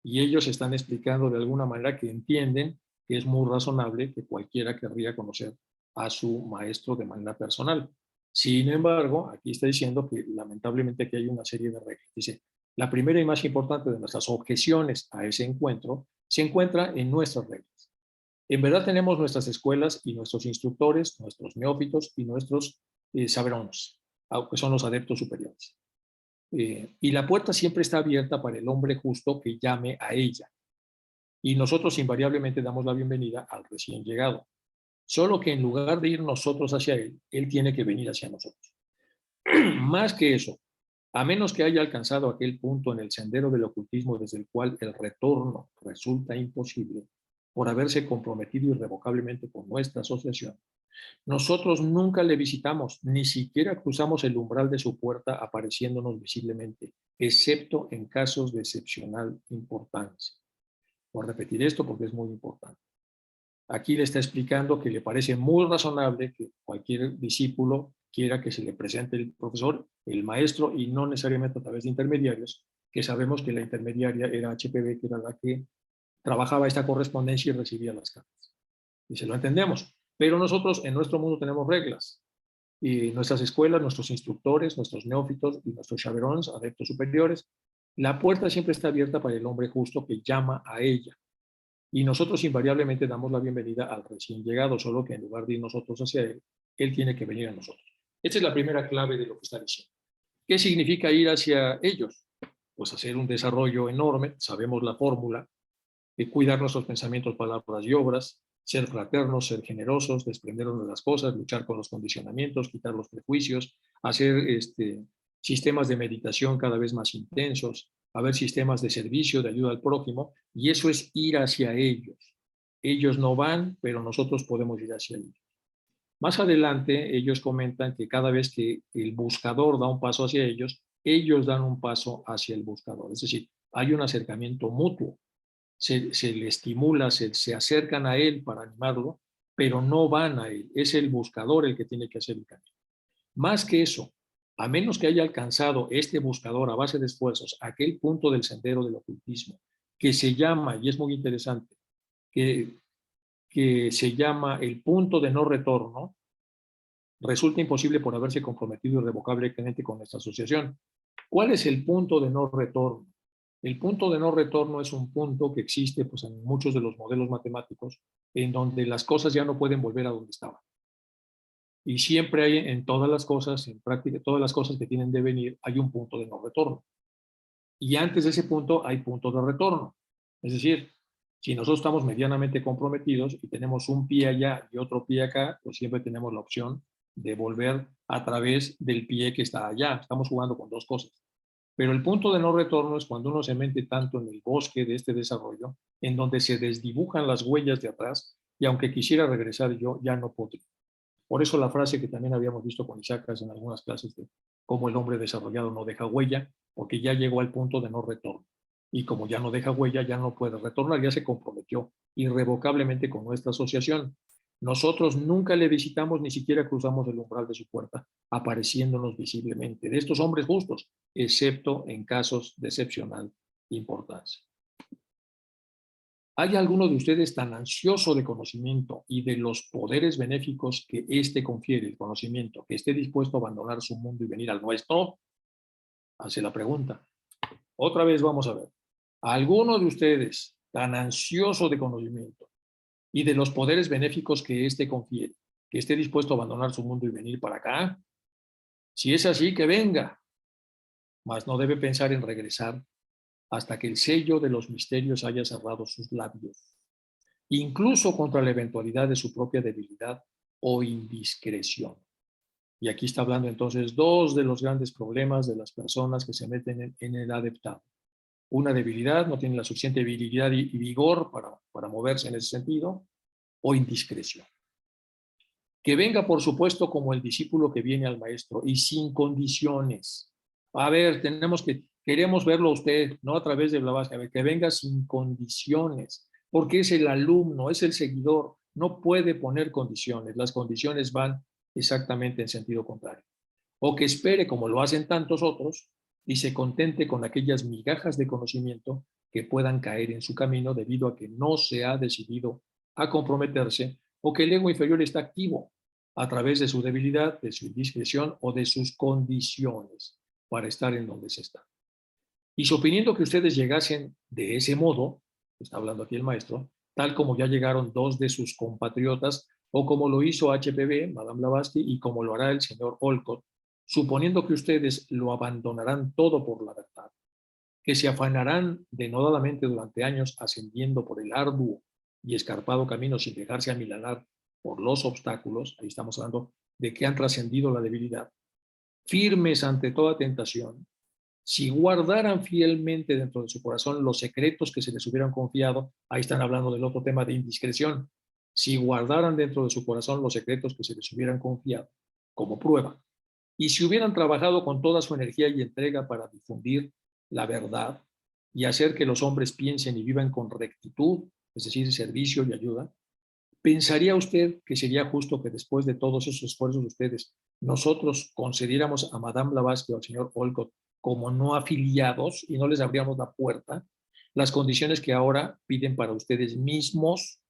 y ellos están explicando de alguna manera que entienden que es muy razonable que cualquiera querría conocer a su maestro de manera personal. Sin embargo, aquí está diciendo que lamentablemente aquí hay una serie de reglas. Dice, la primera y más importante de nuestras objeciones a ese encuentro se encuentra en nuestras reglas. En verdad tenemos nuestras escuelas y nuestros instructores, nuestros neófitos y nuestros saberones, aunque son los adeptos superiores. Y la puerta siempre está abierta para el hombre justo que llame a ella. Y nosotros invariablemente damos la bienvenida al recién llegado. Solo que en lugar de ir nosotros hacia él, él tiene que venir hacia nosotros. Más que eso, a menos que haya alcanzado aquel punto en el sendero del ocultismo desde el cual el retorno resulta imposible, por haberse comprometido irrevocablemente con nuestra asociación, nosotros nunca le visitamos, ni siquiera cruzamos el umbral de su puerta apareciéndonos visiblemente, excepto en casos de excepcional importancia. Voy a repetir esto porque es muy importante. Aquí le está explicando que le parece muy razonable que cualquier discípulo quiera que se le presente el profesor, el maestro, y no necesariamente a través de intermediarios, que sabemos que la intermediaria era HPB, que era la que trabajaba esta correspondencia y recibía las cartas. Y se lo entendemos. Pero nosotros en nuestro mundo tenemos reglas. Y nuestras escuelas, nuestros instructores, nuestros neófitos y nuestros chaverons, adeptos superiores, la puerta siempre está abierta para el hombre justo que llama a ella. Y nosotros invariablemente damos la bienvenida al recién llegado, solo que en lugar de ir nosotros hacia él, él tiene que venir a nosotros. Esta es la primera clave de lo que está diciendo. ¿Qué significa ir hacia ellos? Pues hacer un desarrollo enorme, sabemos la fórmula, de cuidar nuestros pensamientos, palabras y obras, ser fraternos, ser generosos, desprendernos de las cosas, luchar con los condicionamientos, quitar los prejuicios, hacer sistemas de meditación cada vez más intensos, haber sistemas de servicio, de ayuda al prójimo, y eso es ir hacia ellos. Ellos no van, pero nosotros podemos ir hacia ellos. Más adelante, ellos comentan que cada vez que el buscador da un paso hacia ellos dan un paso hacia el buscador. Es decir, hay un acercamiento mutuo. Se le estimula, se acercan a él para animarlo, pero no van a él. Es el buscador el que tiene que hacer el camino. Más que eso, a menos que haya alcanzado este buscador a base de esfuerzos aquel punto del sendero del ocultismo, que se llama, y es muy interesante, que se llama el punto de no retorno, resulta imposible por haberse comprometido irrevocablemente con esta asociación. ¿Cuál es el punto de no retorno? El punto de no retorno es un punto que existe pues, en muchos de los modelos matemáticos, en donde las cosas ya no pueden volver a donde estaban. Y siempre hay en todas las cosas, en práctica, todas las cosas que tienen de venir, hay un punto de no retorno. Y antes de ese punto hay puntos de retorno. Es decir, si nosotros estamos medianamente comprometidos y tenemos un pie allá y otro pie acá, pues siempre tenemos la opción de volver a través del pie que está allá. Estamos jugando con dos cosas. Pero el punto de no retorno es cuando uno se mete tanto en el bosque de este desarrollo, en donde se desdibujan las huellas de atrás, y aunque quisiera regresar yo, ya no podría. Por eso la frase que también habíamos visto con Isaac en algunas clases de cómo el hombre desarrollado no deja huella, porque ya llegó al punto de no retorno. Y como ya no deja huella, ya no puede retornar, ya se comprometió irrevocablemente con nuestra asociación. Nosotros nunca le visitamos, ni siquiera cruzamos el umbral de su puerta, apareciéndonos visiblemente, de estos hombres justos, excepto en casos de excepcional importancia. ¿Hay alguno de ustedes tan ansioso de conocimiento y de los poderes benéficos que éste confiere, el conocimiento, que esté dispuesto a abandonar su mundo y venir al nuestro? Hace la pregunta. Otra vez vamos a ver. ¿Alguno de ustedes tan ansioso de conocimiento y de los poderes benéficos que éste confiere, que esté dispuesto a abandonar su mundo y venir para acá? Si es así, que venga. Mas no debe pensar en regresar hasta que el sello de los misterios haya cerrado sus labios. incluso contra la eventualidad de su propia debilidad o indiscreción. Y aquí está hablando entonces dos de los grandes problemas de las personas que se meten en el adeptado. Una debilidad, no tienen la suficiente virilidad y vigor para moverse en ese sentido, o indiscreción. Que venga, por supuesto, como el discípulo que viene al maestro y sin condiciones. A ver, queremos verlo a usted, no a través de Blavatsky, a ver, que venga sin condiciones, porque es el alumno, es el seguidor, no puede poner condiciones, las condiciones van exactamente en sentido contrario. O que espere, como lo hacen tantos otros, y se contente con aquellas migajas de conocimiento que puedan caer en su camino debido a que no se ha decidido a comprometerse o que el ego inferior está activo a través de su debilidad, de su indiscreción o de sus condiciones para estar en donde se está. Y suponiendo que ustedes llegasen de ese modo, está hablando aquí el maestro, tal como ya llegaron dos de sus compatriotas, o como lo hizo HPB, Madame Blavatsky, y como lo hará el señor Olcott, suponiendo que ustedes lo abandonarán todo por la verdad, que se afanarán denodadamente durante años ascendiendo por el arduo y escarpado camino sin dejarse amilanar por los obstáculos, ahí estamos hablando de que han trascendido la debilidad, firmes ante toda tentación, si guardaran fielmente dentro de su corazón los secretos que se les hubieran confiado, ahí están hablando del otro tema de indiscreción, si guardaran dentro de su corazón los secretos que se les hubieran confiado, como prueba, y si hubieran trabajado con toda su energía y entrega para difundir la verdad y hacer que los hombres piensen y vivan con rectitud, es decir, servicio y ayuda, ¿pensaría usted que sería justo que después de todos esos esfuerzos de ustedes, nosotros concediéramos a Madame Blavatsky o al señor Olcott como no afiliados y no les abríamos la puerta las condiciones que ahora piden para ustedes mismos?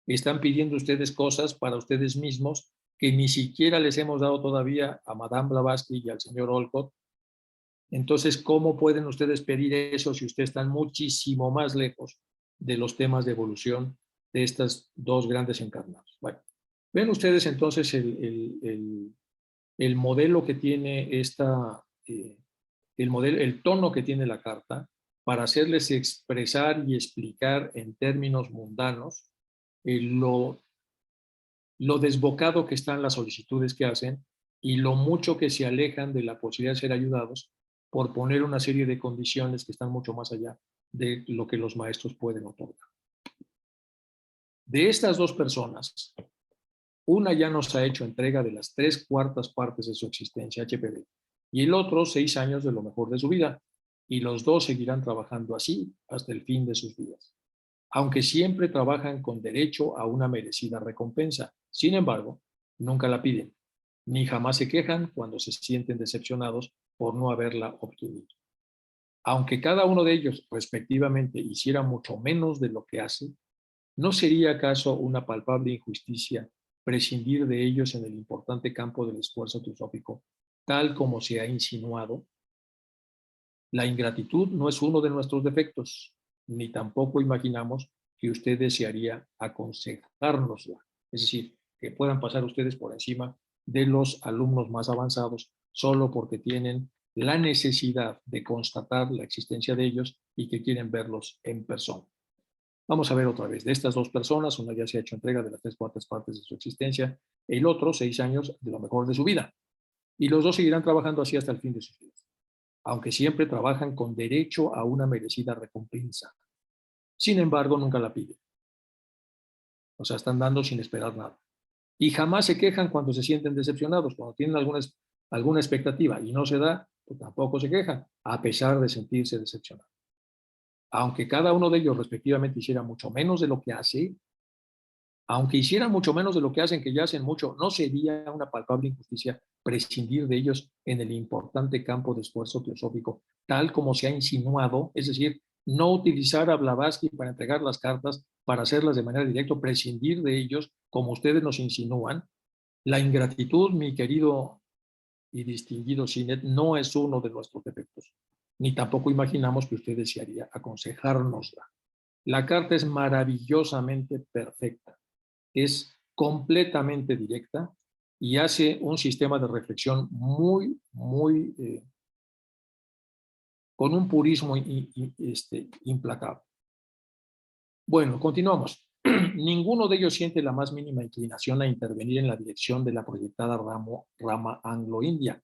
Están pidiendo ustedes cosas para ustedes mismos que ni siquiera les hemos dado todavía a Madame Blavatsky y al señor Olcott. Entonces, ¿cómo pueden ustedes pedir eso si ustedes están muchísimo más lejos de los temas de evolución de estas dos grandes encarnados? Bueno, ven ustedes entonces el modelo que tiene el tono que tiene la carta para hacerles expresar y explicar en términos mundanos lo desbocado que están las solicitudes que hacen y lo mucho que se alejan de la posibilidad de ser ayudados por poner una serie de condiciones que están mucho más allá de lo que los maestros pueden otorgar. De estas dos personas, una ya nos ha hecho entrega de las 3/4 partes de su existencia, HPV, y el otro 6 años de lo mejor de su vida, y los dos seguirán trabajando así hasta el fin de sus vidas, aunque siempre trabajan con derecho a una merecida recompensa. Sin embargo, nunca la piden, ni jamás se quejan cuando se sienten decepcionados por no haberla obtenido. Aunque cada uno de ellos, respectivamente, hiciera mucho menos de lo que hace, ¿no sería acaso una palpable injusticia prescindir de ellos en el importante campo del esfuerzo teosófico, tal como se ha insinuado? La ingratitud no es uno de nuestros defectos, ni tampoco imaginamos que usted desearía aconsejárnosla. Es decir, que puedan pasar ustedes por encima de los alumnos más avanzados solo porque tienen la necesidad de constatar la existencia de ellos y que quieren verlos en persona. Vamos a ver otra vez, de estas dos personas, una ya se ha hecho entrega de las 3/4 partes de su existencia, el otro 6 años de lo mejor de su vida. Y los dos seguirán trabajando así hasta el fin de sus vidas, aunque siempre trabajan con derecho a una merecida recompensa. Sin embargo, nunca la piden. O sea, están dando sin esperar nada. Y jamás se quejan cuando se sienten decepcionados, cuando tienen alguna expectativa y no se da, pues tampoco se quejan, a pesar de sentirse decepcionados. Aunque cada uno de ellos respectivamente hiciera mucho menos de lo que hace, aunque hicieran mucho menos de lo que hacen, que ya hacen mucho, no sería una palpable injusticia prescindir de ellos en el importante campo de esfuerzo teosófico, tal como se ha insinuado, es decir, no utilizar a Blavatsky para entregar las cartas, para hacerlas de manera directa, prescindir de ellos, como ustedes nos insinúan. La ingratitud, mi querido y distinguido Sinet, no es uno de nuestros defectos, ni tampoco imaginamos que usted desearía aconsejárnosla. La carta es maravillosamente perfecta, es completamente directa y hace un sistema de reflexión muy, muy, con un purismo implacable. Bueno, continuamos. Ninguno de ellos siente la más mínima inclinación a intervenir en la dirección de la proyectada rama anglo-india,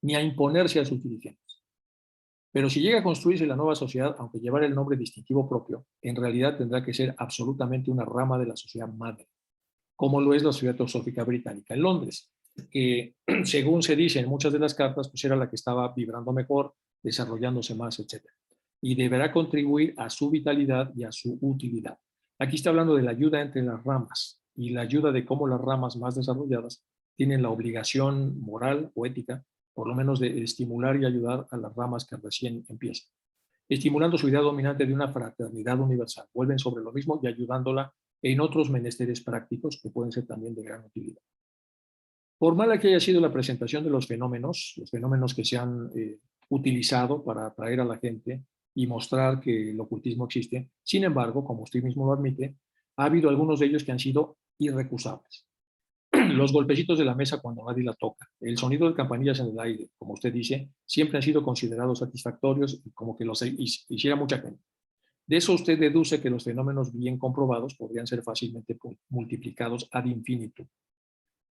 ni a imponerse a sus dirigentes. Pero si llega a construirse la nueva sociedad, aunque llevar el nombre distintivo propio, en realidad tendrá que ser absolutamente una rama de la sociedad madre, como lo es la Sociedad Teosófica Británica en Londres, que según se dice en muchas de las cartas, pues era la que estaba vibrando mejor, desarrollándose más, etc. Y deberá contribuir a su vitalidad y a su utilidad. Aquí está hablando de la ayuda entre las ramas y la ayuda de cómo las ramas más desarrolladas tienen la obligación moral o ética, por lo menos de estimular y ayudar a las ramas que recién empiezan, estimulando su idea dominante de una fraternidad universal. Vuelven sobre lo mismo y ayudándola en otros menesteres prácticos que pueden ser también de gran utilidad. Por mala que haya sido la presentación de los fenómenos que se han utilizado para atraer a la gente y mostrar que el ocultismo existe, sin embargo, como usted mismo lo admite, ha habido algunos de ellos que han sido irrecusables. Los golpecitos de la mesa cuando nadie la toca, el sonido de campanillas en el aire, como usted dice, siempre han sido considerados satisfactorios y como que los hiciera mucha gente. De eso usted deduce que los fenómenos bien comprobados podrían ser fácilmente multiplicados ad infinitum.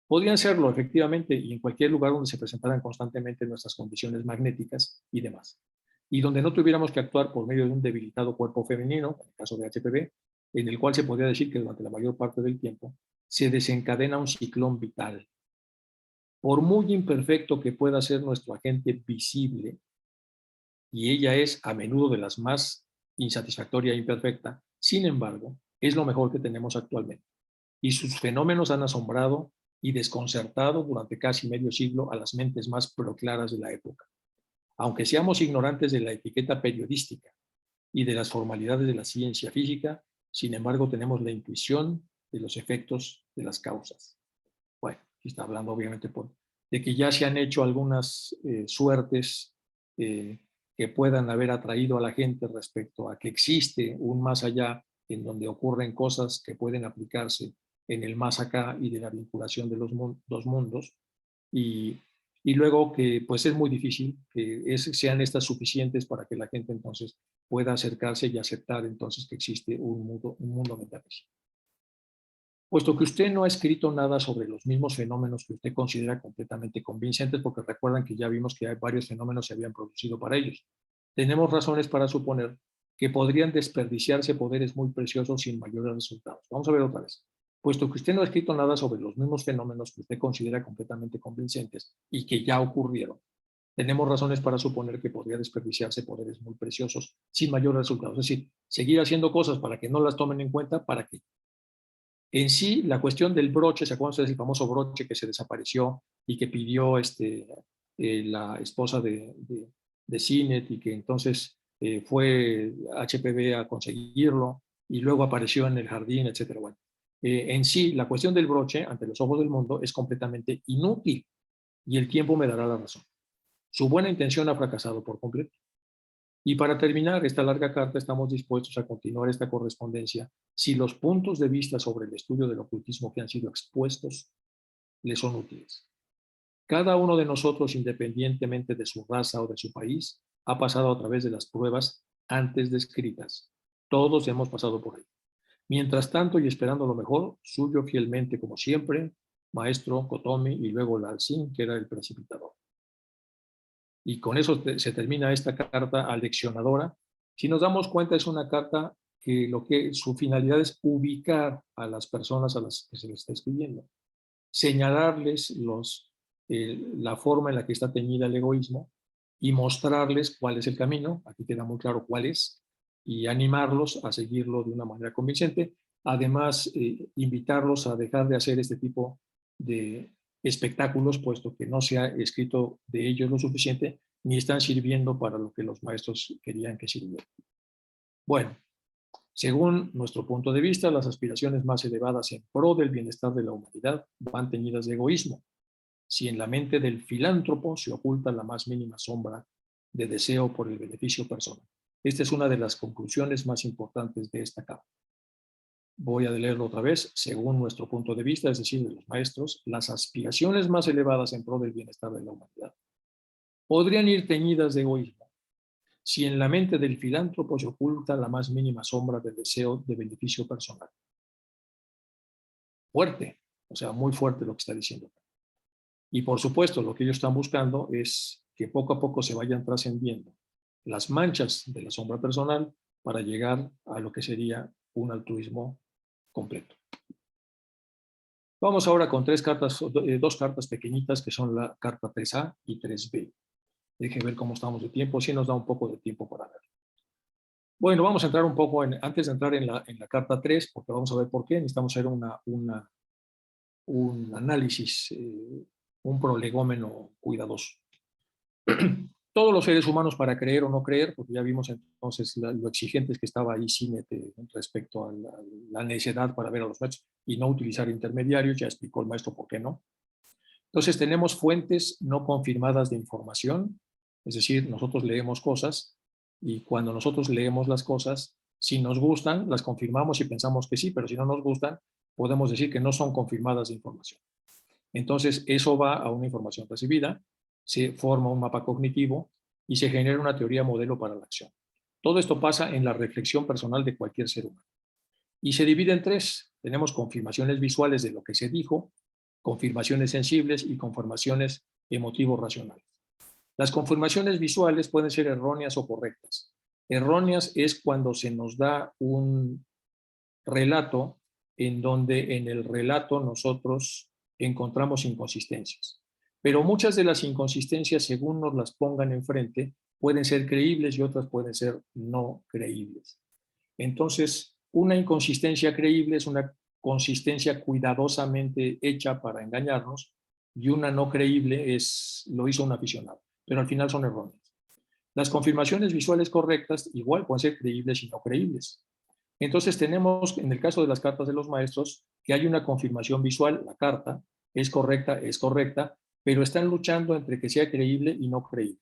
Podrían serlo, efectivamente, y en cualquier lugar donde se presentaran constantemente nuestras condiciones magnéticas y demás. Y donde no tuviéramos que actuar por medio de un debilitado cuerpo femenino, en el caso de HPV, en el cual se podría decir que durante la mayor parte del tiempo se desencadena un ciclón vital. Por muy imperfecto que pueda ser nuestro agente visible, y ella es a menudo de las más insatisfactoria e imperfecta, sin embargo, es lo mejor que tenemos actualmente. Y sus fenómenos han asombrado y desconcertado durante casi medio siglo a las mentes más proclaras de la época. Aunque seamos ignorantes de la etiqueta periodística y de las formalidades de la ciencia física, sin embargo tenemos la intuición de los efectos de las causas. Bueno, aquí está hablando obviamente de que ya se han hecho algunas suertes que puedan haber atraído a la gente respecto a que existe un más allá en donde ocurren cosas que pueden aplicarse en el más acá y de la vinculación de los dos mundos. Y, y luego que pues es muy difícil que sean estas suficientes para que la gente entonces pueda acercarse y aceptar entonces que existe un mundo metafísico. Puesto que usted no ha escrito nada sobre los mismos fenómenos que usted considera completamente convincentes, porque recuerdan que ya vimos que hay varios fenómenos que se habían producido para ellos, tenemos razones para suponer que podrían desperdiciarse poderes muy preciosos sin mayores resultados. Vamos a ver otra vez. Puesto que usted no ha escrito nada sobre los mismos fenómenos que usted considera completamente convincentes y que ya ocurrieron, tenemos razones para suponer que podría desperdiciarse poderes muy preciosos sin mayores resultados. Es decir, seguir haciendo cosas para que no las tomen en cuenta, ¿para qué? En sí, la cuestión del broche, ¿se acuerdan ustedes del famoso broche que se desapareció y que pidió la esposa de Sinet y que entonces fue HPV a conseguirlo y luego apareció en el jardín, etcétera? Bueno, en sí, la cuestión del broche ante los ojos del mundo es completamente inútil y el tiempo me dará la razón. Su buena intención ha fracasado por completo. Y para terminar esta larga carta, estamos dispuestos a continuar esta correspondencia si los puntos de vista sobre el estudio del ocultismo que han sido expuestos le son útiles. Cada uno de nosotros, independientemente de su raza o de su país, ha pasado a través de las pruebas antes descritas. Todos hemos pasado por ello. Mientras tanto, y esperando lo mejor, suyo fielmente como siempre, maestro Kotomi y luego Lalsin, que era el precipitador. Y con eso se termina esta carta aleccionadora. Si nos damos cuenta, es una carta que su finalidad es ubicar a las personas a las que se les está escribiendo, señalarles la forma en la que está teñida el egoísmo y mostrarles cuál es el camino, aquí queda muy claro cuál es, y animarlos a seguirlo de una manera convincente. Además, invitarlos a dejar de hacer este tipo de espectáculos, puesto que no se ha escrito de ellos lo suficiente, ni están sirviendo para lo que los maestros querían que sirviera. Bueno, según nuestro punto de vista, las aspiraciones más elevadas en pro del bienestar de la humanidad van teñidas de egoísmo. Si en la mente del filántropo se oculta la más mínima sombra de deseo por el beneficio personal. Esta es una de las conclusiones más importantes de esta carta. Voy a leerlo otra vez. Según nuestro punto de vista, es decir, de los maestros, las aspiraciones más elevadas en pro del bienestar de la humanidad podrían ir teñidas de egoísmo si en la mente del filántropo se oculta la más mínima sombra del deseo de beneficio personal. fuerte, o sea, muy fuerte lo que está diciendo. Y por supuesto, lo que ellos están buscando es que poco a poco se vayan trascendiendo las manchas de la sombra personal para llegar a lo que sería un altruismo completo. Vamos ahora con dos cartas pequeñitas que son la carta 3A y 3B. Dejen ver cómo estamos de tiempo, si nos da un poco de tiempo para ver. Bueno, vamos a entrar un poco, antes de entrar en la carta 3, porque vamos a ver por qué, necesitamos hacer un análisis, un prolegómeno cuidadoso. Todos los seres humanos, para creer o no creer, porque ya vimos entonces lo exigentes que estaba ahí Sinet respecto a la necesidad para ver a los maestros y no utilizar intermediarios, ya explicó el maestro por qué no. Entonces tenemos fuentes no confirmadas de información, es decir, nosotros leemos cosas y cuando nosotros leemos las cosas, si nos gustan, las confirmamos y pensamos que sí, pero si no nos gustan, podemos decir que no son confirmadas de información. Entonces eso va a una información recibida, se forma un mapa cognitivo y se genera una teoría modelo para la acción. Todo esto pasa en la reflexión personal de cualquier ser humano. Y se divide en tres. Tenemos confirmaciones visuales de lo que se dijo, confirmaciones sensibles y confirmaciones emotivo-racionales. Las confirmaciones visuales pueden ser erróneas o correctas. Erróneas es cuando se nos da un relato en donde en el relato nosotros encontramos inconsistencias. Pero muchas de las inconsistencias, según nos las pongan enfrente, pueden ser creíbles y otras pueden ser no creíbles. Entonces, una inconsistencia creíble es una consistencia cuidadosamente hecha para engañarnos y una no creíble lo hizo un aficionado, pero al final son erróneas. Las confirmaciones visuales correctas igual pueden ser creíbles y no creíbles. Entonces tenemos, en el caso de las cartas de los maestros, que hay una confirmación visual, la carta es correcta, pero están luchando entre que sea creíble y no creíble.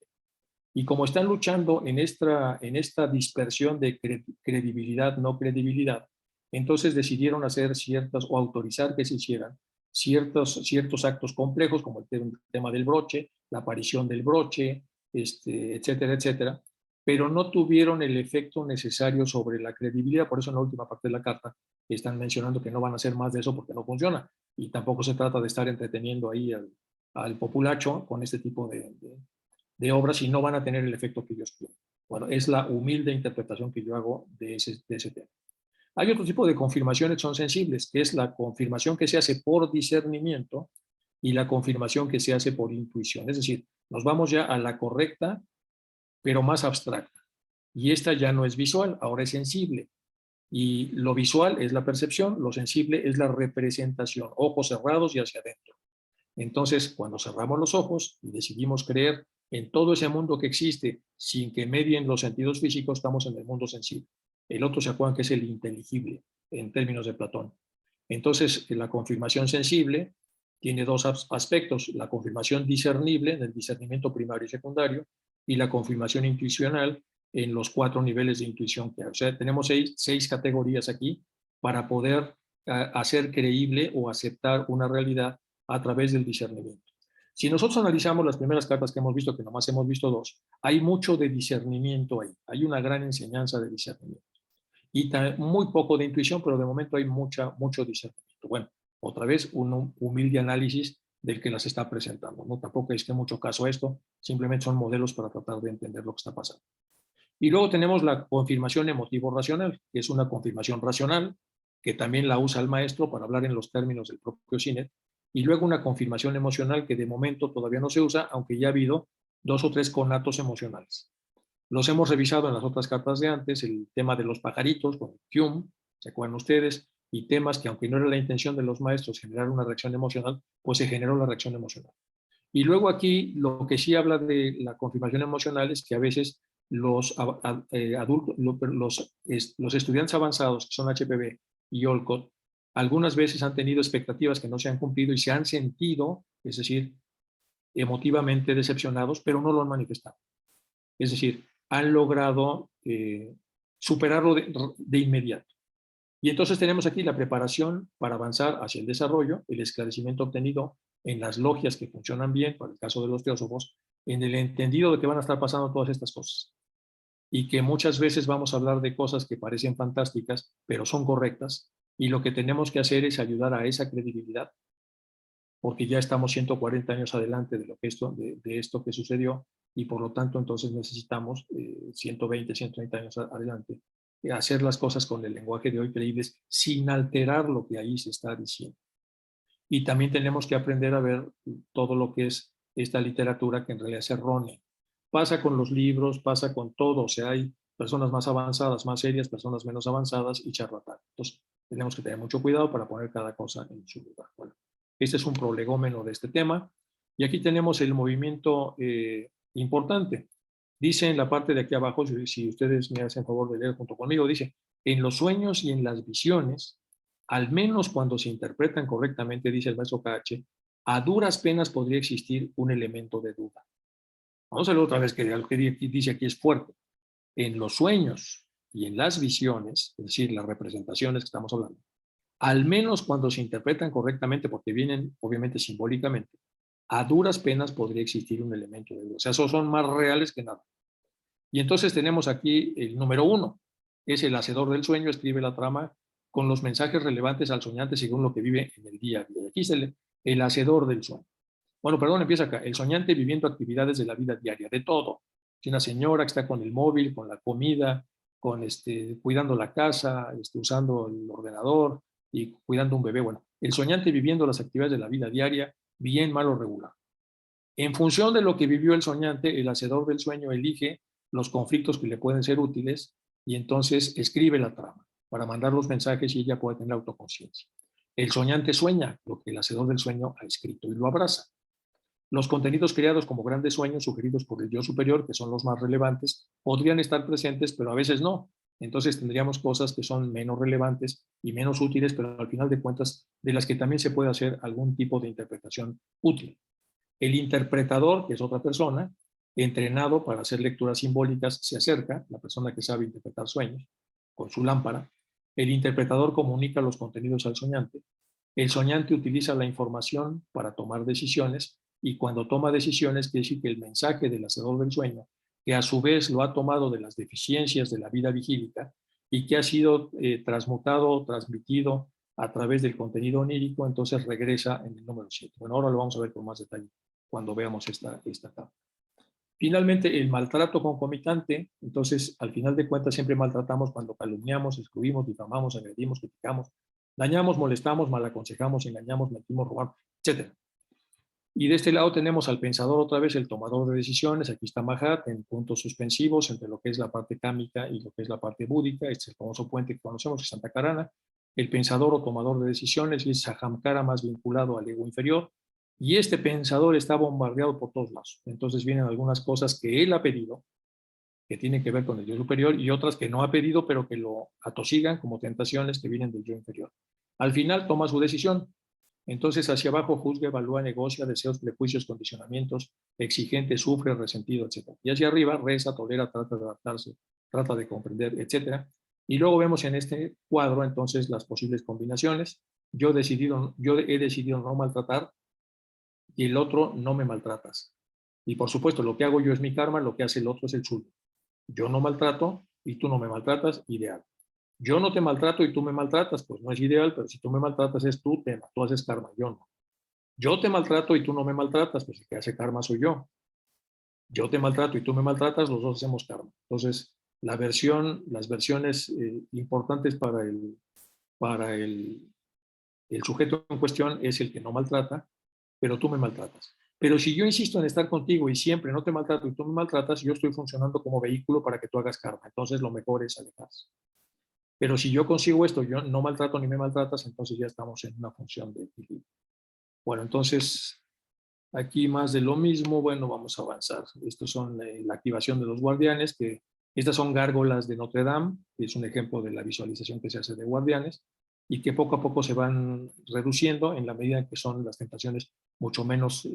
Y como están luchando en esta dispersión de credibilidad, no credibilidad, entonces decidieron hacer ciertas, o autorizar que se hicieran ciertos actos complejos, como el tema del broche, la aparición del broche, etcétera, etcétera, pero no tuvieron el efecto necesario sobre la credibilidad. Por eso en la última parte de la carta están mencionando que no van a hacer más de eso porque no funciona. Y tampoco se trata de estar entreteniendo ahí al populacho con este tipo de obras y no van a tener el efecto que ellos quieren. Bueno, es la humilde interpretación que yo hago de ese tema. Hay otro tipo de confirmaciones que son sensibles, que es la confirmación que se hace por discernimiento y la confirmación que se hace por intuición. Es decir, nos vamos ya a la correcta, pero más abstracta. Y esta ya no es visual, ahora es sensible. Y lo visual es la percepción, lo sensible es la representación, ojos cerrados y hacia adentro. Entonces, cuando cerramos los ojos y decidimos creer en todo ese mundo que existe sin que medien los sentidos físicos, estamos en el mundo sensible. El otro se acuerdan que es el inteligible, en términos de Platón. Entonces, la confirmación sensible tiene dos aspectos, la confirmación discernible, en el discernimiento primario y secundario, y la confirmación intuicional en los 4 niveles de intuición que hay. O sea, tenemos seis categorías aquí para poder hacer creíble o aceptar una realidad a través del discernimiento. Si nosotros analizamos las primeras cartas que hemos visto, que nomás hemos visto 2, hay mucho de discernimiento ahí, hay una gran enseñanza de discernimiento. Y muy poco de intuición, pero de momento hay mucho discernimiento. Bueno, otra vez un humilde análisis del que las está presentando, ¿no? Tampoco es que mucho caso esto, simplemente son modelos para tratar de entender lo que está pasando. Y luego tenemos la confirmación emotivo-racional, que es una confirmación racional, que también la usa el maestro para hablar en los términos del propio Sinet, y luego una confirmación emocional que de momento todavía no se usa, aunque ya ha habido 2 o 3 conatos emocionales. Los hemos revisado en las otras cartas de antes, el tema de los pajaritos con Hume, ¿se acuerdan ustedes? Y temas que aunque no era la intención de los maestros generar una reacción emocional, pues se generó la reacción emocional. Y luego aquí lo que sí habla de la confirmación emocional es que a veces los adultos, los estudiantes avanzados que son HPV y Olcott, algunas veces han tenido expectativas que no se han cumplido y se han sentido, es decir, emotivamente decepcionados, pero no lo han manifestado. Es decir, han logrado superarlo de inmediato. Y entonces tenemos aquí la preparación para avanzar hacia el desarrollo, el esclarecimiento obtenido en las logias que funcionan bien, para el caso de los teósofos, en el entendido de que van a estar pasando todas estas cosas. Y que muchas veces vamos a hablar de cosas que parecen fantásticas, pero son correctas, Y lo que tenemos que hacer es ayudar a esa credibilidad, porque ya estamos 140 años adelante de, lo que de esto que sucedió, y por lo tanto entonces necesitamos 120, 130 años adelante, hacer las cosas con el lenguaje de hoy creíbles sin alterar lo que ahí se está diciendo. Y también tenemos que aprender a ver todo lo que es esta literatura que en realidad es errónea. Pasa con los libros, pasa con todo, o sea, hay personas más avanzadas, más serias, personas menos avanzadas y charlatanes. Entonces, tenemos que tener mucho cuidado para poner cada cosa en su lugar. Bueno, este es un prolegómeno de este tema. Y aquí tenemos el movimiento importante. Dice en la parte de aquí abajo, si ustedes me hacen favor de leer junto conmigo, dice, en los sueños y en las visiones, al menos cuando se interpretan correctamente, dice el maestro KH, a duras penas podría existir un elemento de duda. Vamos a ver otra vez que lo que dice aquí es fuerte. En los sueños y en las visiones, es decir, las representaciones que estamos hablando, al menos cuando se interpretan correctamente, porque vienen obviamente simbólicamente, a duras penas podría existir un elemento de duda. O sea, esos son más reales que nada. Y entonces tenemos aquí el número 1, es el hacedor del sueño, escribe la trama con los mensajes relevantes al soñante según lo que vive en el día a día. Aquí es el hacedor del sueño. Bueno, perdón, empieza acá. El soñante viviendo actividades de la vida diaria, de todo. Si una señora que está con el móvil, con la comida, con cuidando la casa, usando el ordenador y cuidando un bebé. Bueno, el soñante viviendo las actividades de la vida diaria, bien, mal o regular. En función de lo que vivió el soñante, el hacedor del sueño elige los conflictos que le pueden ser útiles y entonces escribe la trama para mandar los mensajes y ella puede tener autoconciencia. El soñante sueña lo que el hacedor del sueño ha escrito y lo abraza. Los contenidos creados como grandes sueños sugeridos por el yo superior, que son los más relevantes, podrían estar presentes, pero a veces no. Entonces tendríamos cosas que son menos relevantes y menos útiles, pero al final de cuentas de las que también se puede hacer algún tipo de interpretación útil. El interpretador, que es otra persona, entrenado para hacer lecturas simbólicas, se acerca, la persona que sabe interpretar sueños, con su lámpara. El interpretador comunica los contenidos al soñante. El soñante utiliza la información para tomar decisiones y cuando toma decisiones quiere decir que el mensaje del hacedor del sueño, que a su vez lo ha tomado de las deficiencias de la vida vigílica y que ha sido transmutado, transmitido a través del contenido onírico, entonces regresa en el número 7. Bueno, ahora lo vamos a ver con más detalle cuando veamos esta tabla. Finalmente, el maltrato concomitante. Entonces, al final de cuentas, siempre maltratamos cuando calumniamos, excluimos, difamamos, agredimos, criticamos, dañamos, molestamos, malaconsejamos, engañamos, mentimos, robamos, etc. Y de este lado tenemos al pensador otra vez, el tomador de decisiones. Aquí está Mahat en puntos suspensivos entre lo que es la parte cámica y lo que es la parte búdica. Este es el famoso puente que conocemos, que es Santa Karana. El pensador o tomador de decisiones es Sahamkara, más vinculado al ego inferior. Y este pensador está bombardeado por todos lados. Entonces vienen algunas cosas que él ha pedido, que tienen que ver con el yo superior, y otras que no ha pedido, pero que lo atosigan como tentaciones que vienen del yo inferior. Al final toma su decisión. Entonces, hacia abajo juzga, evalúa, negocia, deseos, prejuicios, condicionamientos, exigente, sufre, resentido, etc. Y hacia arriba reza, tolera, trata de adaptarse, trata de comprender, etc. Y luego vemos en este cuadro entonces las posibles combinaciones. Yo he decidido no maltratar y el otro no me maltratas. Y por supuesto, lo que hago yo es mi karma, lo que hace el otro es el suyo. Yo no maltrato y tú no me maltratas, ideal. Yo no te maltrato y tú me maltratas, pues no es ideal, pero si tú me maltratas es tu tema, tú haces karma, yo no. Yo te maltrato y tú no me maltratas, pues el que hace karma soy yo. Yo te maltrato y tú me maltratas, los dos hacemos karma. Entonces, las versiones importantes para el sujeto en cuestión es el que no maltrata, pero tú me maltratas. Pero si yo insisto en estar contigo y siempre no te maltrato y tú me maltratas, yo estoy funcionando como vehículo para que tú hagas karma. Entonces, lo mejor es alejarse. Pero si yo consigo esto, yo no maltrato ni me maltratas, entonces ya estamos en una función de equilibrio. Bueno, entonces, aquí más de lo mismo. Bueno, vamos a avanzar. Estos son la activación de los guardianes, que estas son gárgolas de Notre Dame, que es un ejemplo de la visualización que se hace de guardianes, y que poco a poco se van reduciendo en la medida en que son las tentaciones mucho menos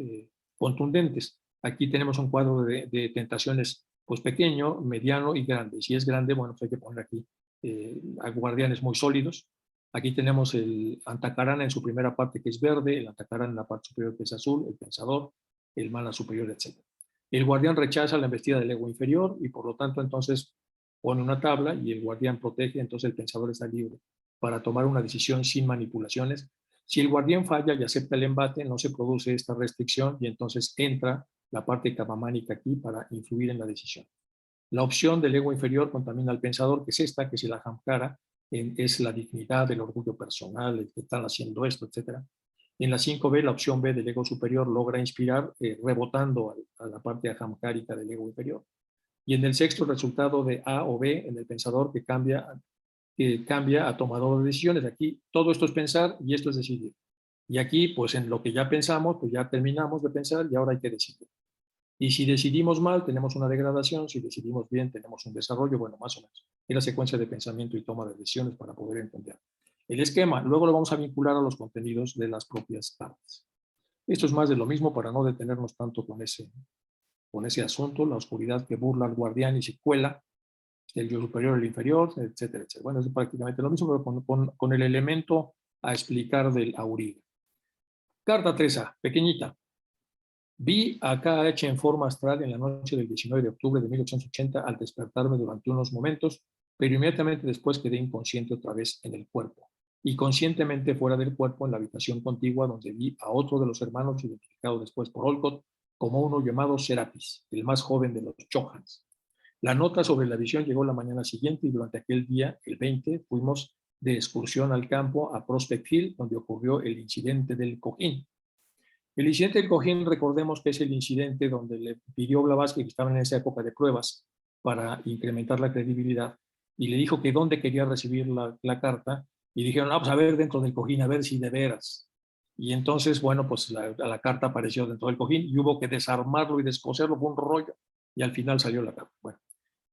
contundentes. Aquí tenemos un cuadro de tentaciones pues pequeño, mediano y grande. Si es grande, bueno, pues hay que poner aquí guardianes muy sólidos. Aquí tenemos el Antakarana en su primera parte, que es verde, el Antakarana en la parte superior, que es azul, el pensador, el Mana superior, etc. El guardián rechaza la embestida del ego inferior y por lo tanto entonces pone una tabla y el guardián protege, entonces el pensador está libre para tomar una decisión sin manipulaciones. Si el guardián falla y acepta el embate, no se produce esta restricción y entonces entra la parte kamamánica aquí para influir en la decisión. La opción del ego inferior contamina al pensador, que es esta, que es el ahamkara, es la dignidad, el orgullo personal, el que están haciendo esto, etc. En la 5B, la opción B del ego superior logra inspirar, rebotando a la parte ahamkárica del ego inferior. Y en el sexto, el resultado de A o B en el pensador que cambia a tomador de decisiones. Aquí todo esto es pensar y esto es decidir. Y aquí, pues en lo que ya pensamos, pues ya terminamos de pensar y ahora hay que decidir. Y si decidimos mal, tenemos una degradación, si decidimos bien, tenemos un desarrollo, bueno, más o menos. Es la secuencia de pensamiento y toma de decisiones para poder entender el esquema. Luego lo vamos a vincular a los contenidos de las propias partes. Esto es más de lo mismo para no detenernos tanto con ese asunto, la oscuridad que burla al guardián y se cuela, el yo superior, el inferior, etcétera, etcétera. Bueno, es prácticamente lo mismo, pero con el elemento a explicar del auriga. Carta 3A, pequeñita. Vi a KH en forma astral en la noche del 19 de octubre de 1880 al despertarme durante unos momentos, pero inmediatamente después quedé inconsciente otra vez en el cuerpo y conscientemente fuera del cuerpo en la habitación contigua donde vi a otro de los hermanos identificado después por Olcott como uno llamado Serapis, el más joven de los Johans. La nota sobre la visión llegó la mañana siguiente y durante aquel día, el 20, fuimos de excursión al campo a Prospect Hill, donde ocurrió el incidente del cojín. El incidente del cojín, recordemos que es el incidente donde le pidió Blavatsky, que estaba en esa época de pruebas, para incrementar la credibilidad, y le dijo que dónde quería recibir la carta, y dijeron, pues a ver dentro del cojín, a ver si de veras. Y entonces, bueno, pues la carta apareció dentro del cojín y hubo que desarmarlo y descoserlo, fue un rollo, y al final salió la carta. Bueno,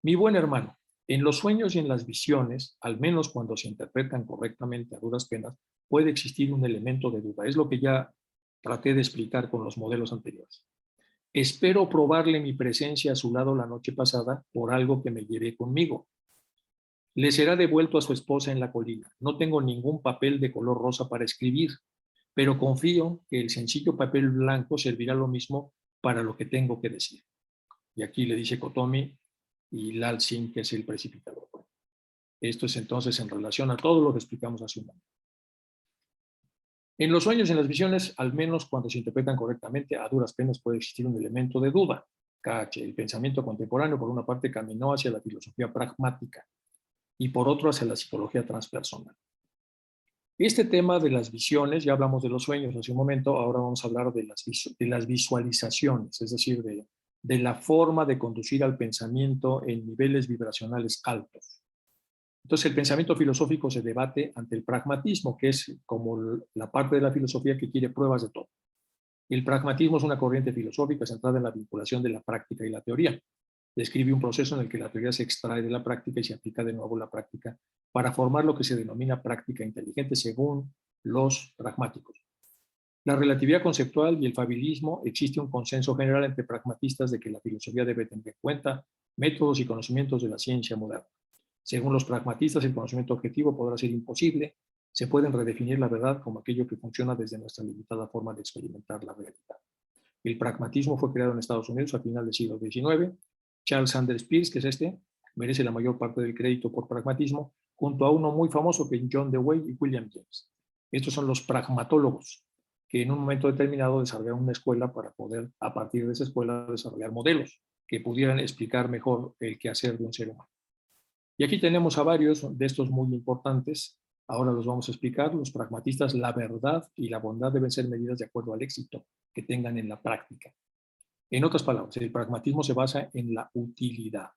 mi buen hermano, en los sueños y en las visiones, al menos cuando se interpretan correctamente a duras penas, puede existir un elemento de duda. Es lo que ya traté de explicar con los modelos anteriores. Espero probarle mi presencia a su lado la noche pasada por algo que me llevé conmigo. Le será devuelto a su esposa en la colina. No tengo ningún papel de color rosa para escribir, pero confío que el sencillo papel blanco servirá lo mismo para lo que tengo que decir. Y aquí le dice Kotomi y Lal Singh, que es el precipitador. Esto es entonces en relación a todo lo que explicamos hace un momento. En los sueños y en las visiones, al menos cuando se interpretan correctamente, a duras penas puede existir un elemento de duda. KH, el pensamiento contemporáneo, por una parte, caminó hacia la filosofía pragmática y por otro hacia la psicología transpersonal. Este tema de las visiones, ya hablamos de los sueños hace un momento, ahora vamos a hablar de las visualizaciones, es decir, de la forma de conducir al pensamiento en niveles vibracionales altos. Entonces, el pensamiento filosófico se debate ante el pragmatismo, que es como la parte de la filosofía que quiere pruebas de todo. El pragmatismo es una corriente filosófica centrada en la vinculación de la práctica y la teoría. Describe un proceso en el que la teoría se extrae de la práctica y se aplica de nuevo la práctica para formar lo que se denomina práctica inteligente según los pragmáticos. La relatividad conceptual y el fabilismo, existe un consenso general entre pragmatistas de que la filosofía debe tener en cuenta métodos y conocimientos de la ciencia moderna. Según los pragmatistas, el conocimiento objetivo podrá ser imposible. Se pueden redefinir la verdad como aquello que funciona desde nuestra limitada forma de experimentar la realidad. El pragmatismo fue creado en Estados Unidos a final del siglo XIX. Charles Sanders Peirce, que es merece la mayor parte del crédito por pragmatismo, junto a uno muy famoso que es John Dewey y William James. Estos son los pragmatólogos, que en un momento determinado desarrollaron una escuela para poder, a partir de esa escuela, desarrollar modelos que pudieran explicar mejor el quehacer de un ser humano. Y aquí tenemos a varios de estos muy importantes. Ahora los vamos a explicar. Los pragmatistas, la verdad y la bondad deben ser medidas de acuerdo al éxito que tengan en la práctica. En otras palabras, el pragmatismo se basa en la utilidad.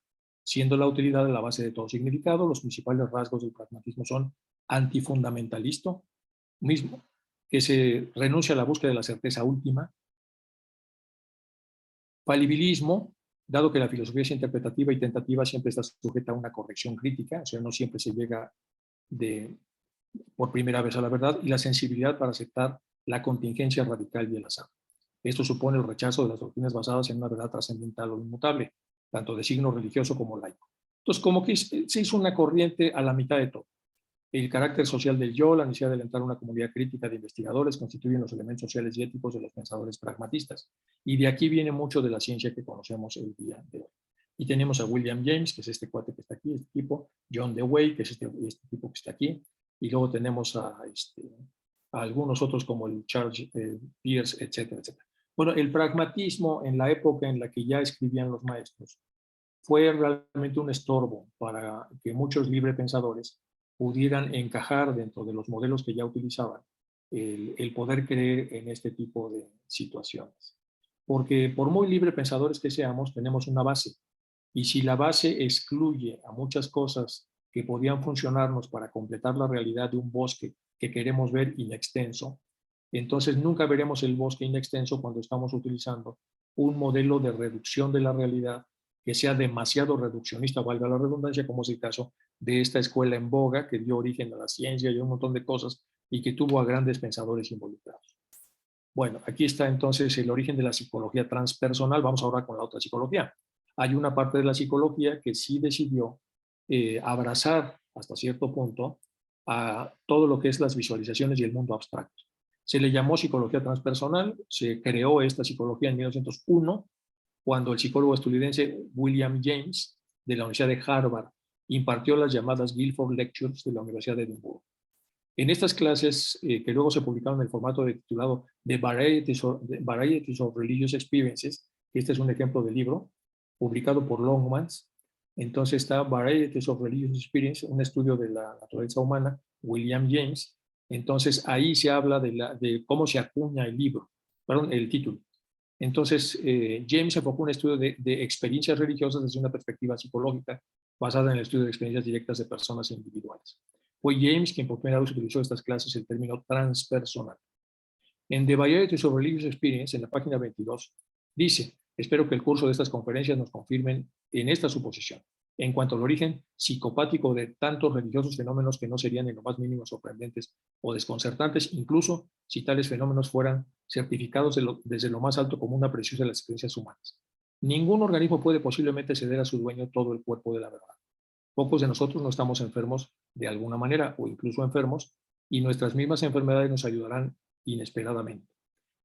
Siendo la utilidad la base de todo significado, los principales rasgos del pragmatismo son antifundamentalista, mismo, que se renuncia a la búsqueda de la certeza última, falibilismo, dado que la filosofía es interpretativa y tentativa, siempre está sujeta a una corrección crítica, o sea, no siempre se llega por primera vez a la verdad, y la sensibilidad para aceptar la contingencia radical y el azar. Esto supone el rechazo de las doctrinas basadas en una verdad trascendental o inmutable, tanto de signo religioso como laico. Entonces, como que se hizo una corriente a la mitad de todo. El carácter social del yo, la necesidad de alentar una comunidad crítica de investigadores constituyen los elementos sociales y éticos de los pensadores pragmatistas. Y de aquí viene mucho de la ciencia que conocemos el día de hoy. Y tenemos a William James, que es este cuate que está aquí, este tipo, John Dewey, que es este tipo que está aquí, y luego tenemos a algunos otros como el Charles Peirce, etcétera, etcétera. Bueno, el pragmatismo en la época en la que ya escribían los maestros fue realmente un estorbo para que muchos librepensadores pudieran encajar dentro de los modelos que ya utilizaban el poder creer en este tipo de situaciones. Porque por muy librepensadores que seamos, tenemos una base. Y si la base excluye a muchas cosas que podían funcionarnos para completar la realidad de un bosque que queremos ver inextenso, entonces nunca veremos el bosque inextenso cuando estamos utilizando un modelo de reducción de la realidad que sea demasiado reduccionista, valga la redundancia, como es el caso de esta escuela en boga que dio origen a la ciencia y a un montón de cosas y que tuvo a grandes pensadores involucrados. Bueno, aquí está entonces el origen de la psicología transpersonal. Vamos ahora con la otra psicología. Hay una parte de la psicología que sí decidió abrazar hasta cierto punto a todo lo que es las visualizaciones y el mundo abstracto. Se le llamó psicología transpersonal, se creó esta psicología en 1901, cuando el psicólogo estadounidense William James, de la Universidad de Harvard, impartió las llamadas Guilford Lectures de la Universidad de Edimburgo. En estas clases, que luego se publicaron en el formato titulado The Varieties of Religious Experiences, este es un ejemplo de libro, publicado por Longmans. Entonces está Varieties of Religious Experiences, un estudio de la naturaleza humana, William James. Entonces ahí se habla de cómo se acuña el libro, perdón, el título. Entonces, James enfocó un estudio de experiencias religiosas desde una perspectiva psicológica basada en el estudio de experiencias directas de personas individuales. Fue James quien por primera vez utilizó estas clases el término transpersonal. En The Varieties of Religious Experience, en la página 22, dice: espero que el curso de estas conferencias nos confirmen en esta suposición, en cuanto al origen psicopático de tantos religiosos fenómenos que no serían en lo más mínimo sorprendentes o desconcertantes, incluso si tales fenómenos fueran certificados desde lo más alto como una preciosa de las experiencias humanas. Ningún organismo puede posiblemente ceder a su dueño todo el cuerpo de la verdad. Pocos de nosotros no estamos enfermos de alguna manera o incluso enfermos, y nuestras mismas enfermedades nos ayudarán inesperadamente.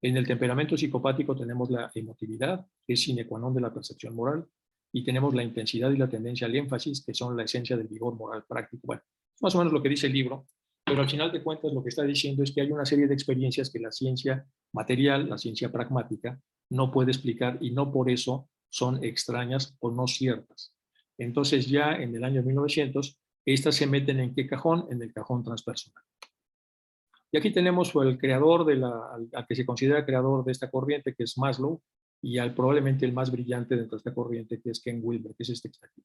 En el temperamento psicopático tenemos la emotividad, que es sine qua non de la percepción moral, y tenemos la intensidad y la tendencia al énfasis, que son la esencia del vigor moral práctico. Bueno, es más o menos lo que dice el libro, pero al final de cuentas lo que está diciendo es que hay una serie de experiencias que la ciencia material, la ciencia pragmática, no puede explicar, y no por eso son extrañas o no ciertas. Entonces ya en el año 1900, estas se meten ¿en qué cajón? En el cajón transpersonal. Y aquí tenemos al creador al que se considera creador de esta corriente, que es Maslow, y probablemente el más brillante dentro de esta corriente, que es Ken Wilber, que es este que está aquí.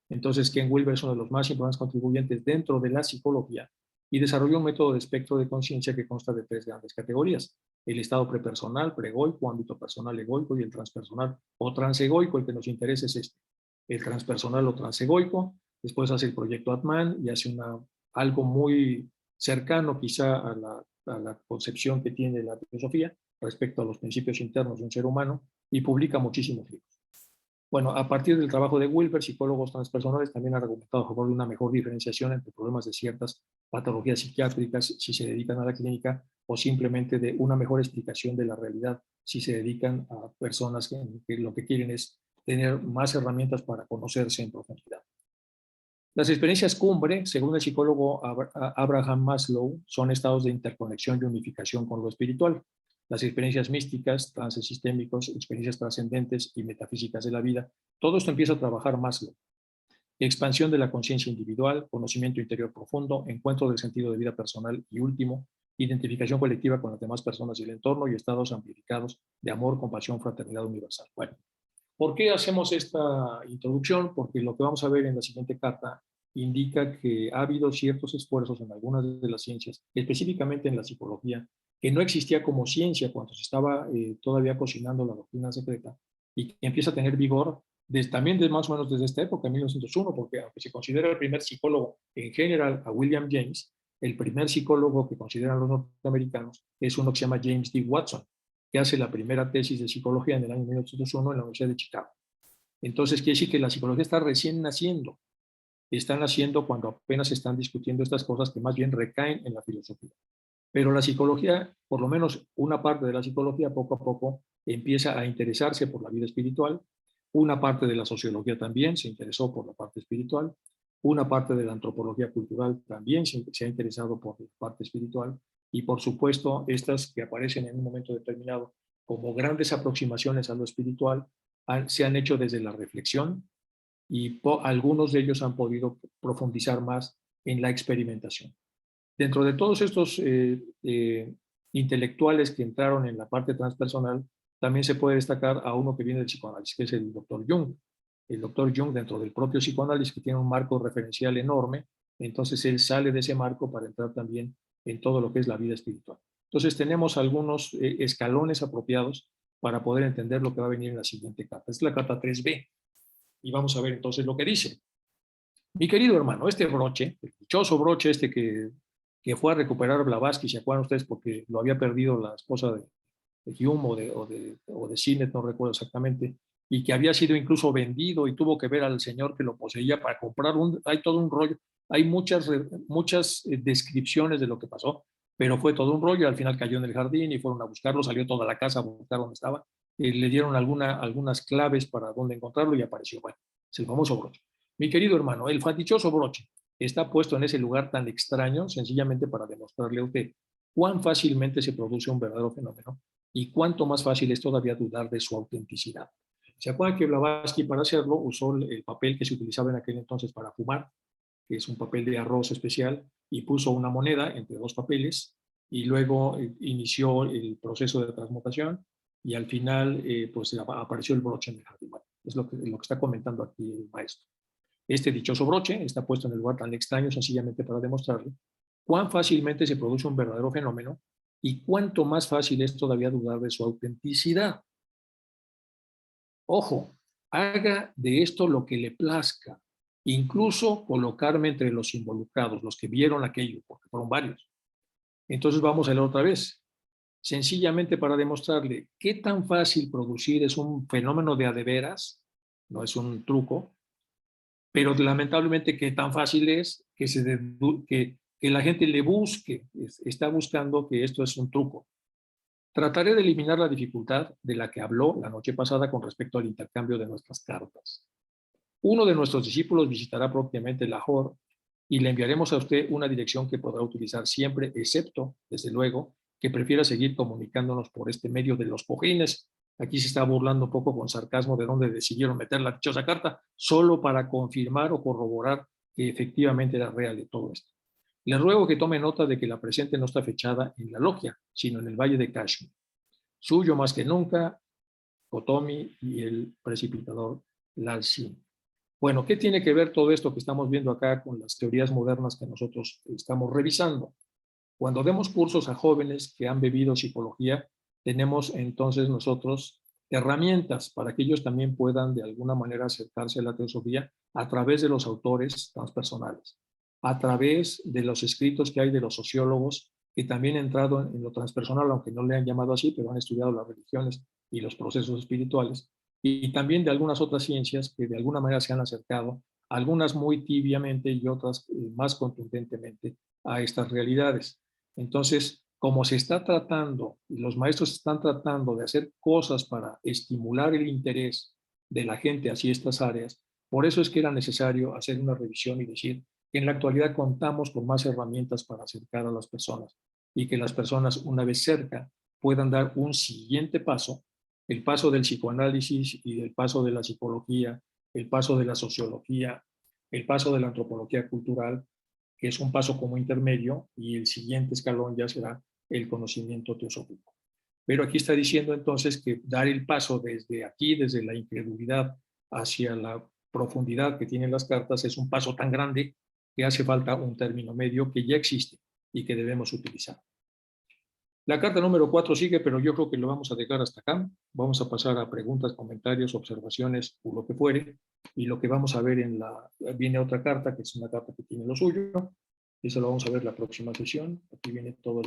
Entonces, Ken Wilber es uno de los más importantes contribuyentes dentro de la psicología y desarrolló un método de espectro de conciencia que consta de 3 grandes categorías: el estado prepersonal, pregoico, ámbito personal egoico, y el transpersonal o transegoico. El que nos interesa es este, el transpersonal o transegoico. Después hace el proyecto Atman y hace algo muy cercano quizá a la concepción que tiene la filosofía respecto a los principios internos de un ser humano, y publica muchísimos libros. Bueno, a partir del trabajo de Wilber, psicólogos transpersonales también han argumentado a favor de una mejor diferenciación entre problemas de ciertas patologías psiquiátricas si se dedican a la clínica, o simplemente de una mejor explicación de la realidad si se dedican a personas que lo que quieren es tener más herramientas para conocerse en profundidad. Las experiencias cumbre, según el psicólogo Abraham Maslow, son estados de interconexión y unificación con lo espiritual. Las experiencias místicas, trances sistémicos, experiencias trascendentes y metafísicas de la vida, todo esto empieza a trabajar Maslow. Expansión de la conciencia individual, conocimiento interior profundo, encuentro del sentido de vida personal y último, identificación colectiva con las demás personas y el entorno, y estados amplificados de amor, compasión, fraternidad universal. Bueno, ¿por qué hacemos esta introducción? Porque lo que vamos a ver en la siguiente carta indica que ha habido ciertos esfuerzos en algunas de las ciencias, específicamente en la psicología, que no existía como ciencia cuando se estaba todavía cocinando la doctrina secreta, y que empieza a tener vigor también más o menos desde esta época, en 1901, porque aunque se considera el primer psicólogo en general a William James, el primer psicólogo que consideran los norteamericanos es uno que se llama James D. Watson, que hace la primera tesis de psicología en el año 1901 en la Universidad de Chicago. Entonces quiere decir que la psicología está recién naciendo. Están naciendo cuando apenas se están discutiendo estas cosas que más bien recaen en la filosofía. Pero la psicología, por lo menos una parte de la psicología, poco a poco empieza a interesarse por la vida espiritual. Una parte de la sociología también se interesó por la parte espiritual. Una parte de la antropología cultural también se ha interesado por la parte espiritual, y por supuesto estas que aparecen en un momento determinado como grandes aproximaciones a lo espiritual se han hecho desde la reflexión, y algunos de ellos han podido profundizar más en la experimentación. Dentro de todos estos intelectuales que entraron en la parte transpersonal, también se puede destacar a uno que viene del psicoanálisis, que es el doctor Jung. El doctor Jung, dentro del propio psicoanálisis, que tiene un marco referencial enorme, entonces él sale de ese marco para entrar también en todo lo que es la vida espiritual. Entonces tenemos algunos escalones apropiados para poder entender lo que va a venir en la siguiente carta. Esta es la carta 3b, y vamos a ver entonces lo que dice. Mi querido hermano, este broche, el dichoso broche este que fue a recuperar Blavatsky, ¿se acuerdan ustedes? Porque lo había perdido la esposa de Hume o de Sinet, no recuerdo exactamente, y que había sido incluso vendido y tuvo que ver al señor que lo poseía para comprar hay todo un rollo, hay muchas descripciones de lo que pasó, pero fue todo un rollo. Al final cayó en el jardín y fueron a buscarlo, salió toda la casa a buscar dónde estaba, le dieron algunas claves para dónde encontrarlo y apareció. Bueno, es el famoso broche. Mi querido hermano, el dichoso broche está puesto en ese lugar tan extraño sencillamente para demostrarle a usted cuán fácilmente se produce un verdadero fenómeno y cuánto más fácil es todavía dudar de su autenticidad. ¿Se acuerdan que Blavatsky, para hacerlo, usó el papel que se utilizaba en aquel entonces para fumar, que es un papel de arroz especial, y puso una moneda entre dos papeles, y luego inició el proceso de transmutación, y al final pues apareció el broche en el jardín? Es lo que está comentando aquí el maestro. Este dichoso broche está puesto en el lugar tan extraño sencillamente para demostrarle cuán fácilmente se produce un verdadero fenómeno y cuánto más fácil es todavía dudar de su autenticidad. Ojo, haga de esto lo que le plazca, incluso colocarme entre los involucrados, los que vieron aquello, porque fueron varios. Entonces vamos a leer otra vez, sencillamente para demostrarle qué tan fácil producir es un fenómeno de a de veras, no es un truco, pero lamentablemente qué tan fácil es que la gente le busque, está buscando que esto es un truco. Trataré de eliminar la dificultad de la que habló la noche pasada con respecto al intercambio de nuestras cartas. Uno de nuestros discípulos visitará propiamente Lahore y le enviaremos a usted una dirección que podrá utilizar siempre, excepto, desde luego, que prefiera seguir comunicándonos por este medio de los cojines. Aquí se está burlando un poco con sarcasmo de dónde decidieron meter la dichosa carta, solo para confirmar o corroborar que efectivamente era real de todo esto. Les ruego que tome nota de que la presente no está fechada en la logia, sino en el valle de Kashmir. Suyo más que nunca, Kotomi y el precipitador Lalsin. Bueno, ¿qué tiene que ver todo esto que estamos viendo acá con las teorías modernas que nosotros estamos revisando? Cuando demos cursos a jóvenes que han bebido psicología, tenemos entonces nosotros herramientas para que ellos también puedan de alguna manera acercarse a la teosofía a través de los autores transpersonales, a través de los escritos que hay de los sociólogos que también han entrado en lo transpersonal, aunque no le han llamado así, pero han estudiado las religiones y los procesos espirituales, y también de algunas otras ciencias que de alguna manera se han acercado, algunas muy tibiamente y otras más contundentemente a estas realidades. Entonces, como se está tratando, y los maestros están tratando de hacer cosas para estimular el interés de la gente hacia estas áreas, por eso es que era necesario hacer una revisión y decir que en la actualidad contamos con más herramientas para acercar a las personas y que las personas, una vez cerca, puedan dar un siguiente paso, el paso del psicoanálisis y del paso de la psicología, el paso de la sociología, el paso de la antropología cultural, que es un paso como intermedio, y el siguiente escalón ya será el conocimiento teosófico. Pero aquí está diciendo entonces que dar el paso desde aquí, desde la incredulidad hacia la profundidad que tienen las cartas, es un paso tan grande que hace falta un término medio que ya existe y que debemos utilizar. La carta número 4 sigue, pero yo creo que lo vamos a dejar hasta acá. Vamos a pasar a preguntas, comentarios, observaciones o lo que fuere. Y lo que vamos a ver viene otra carta, que es una carta que tiene lo suyo. Eso lo vamos a ver la próxima sesión. Aquí viene todo lo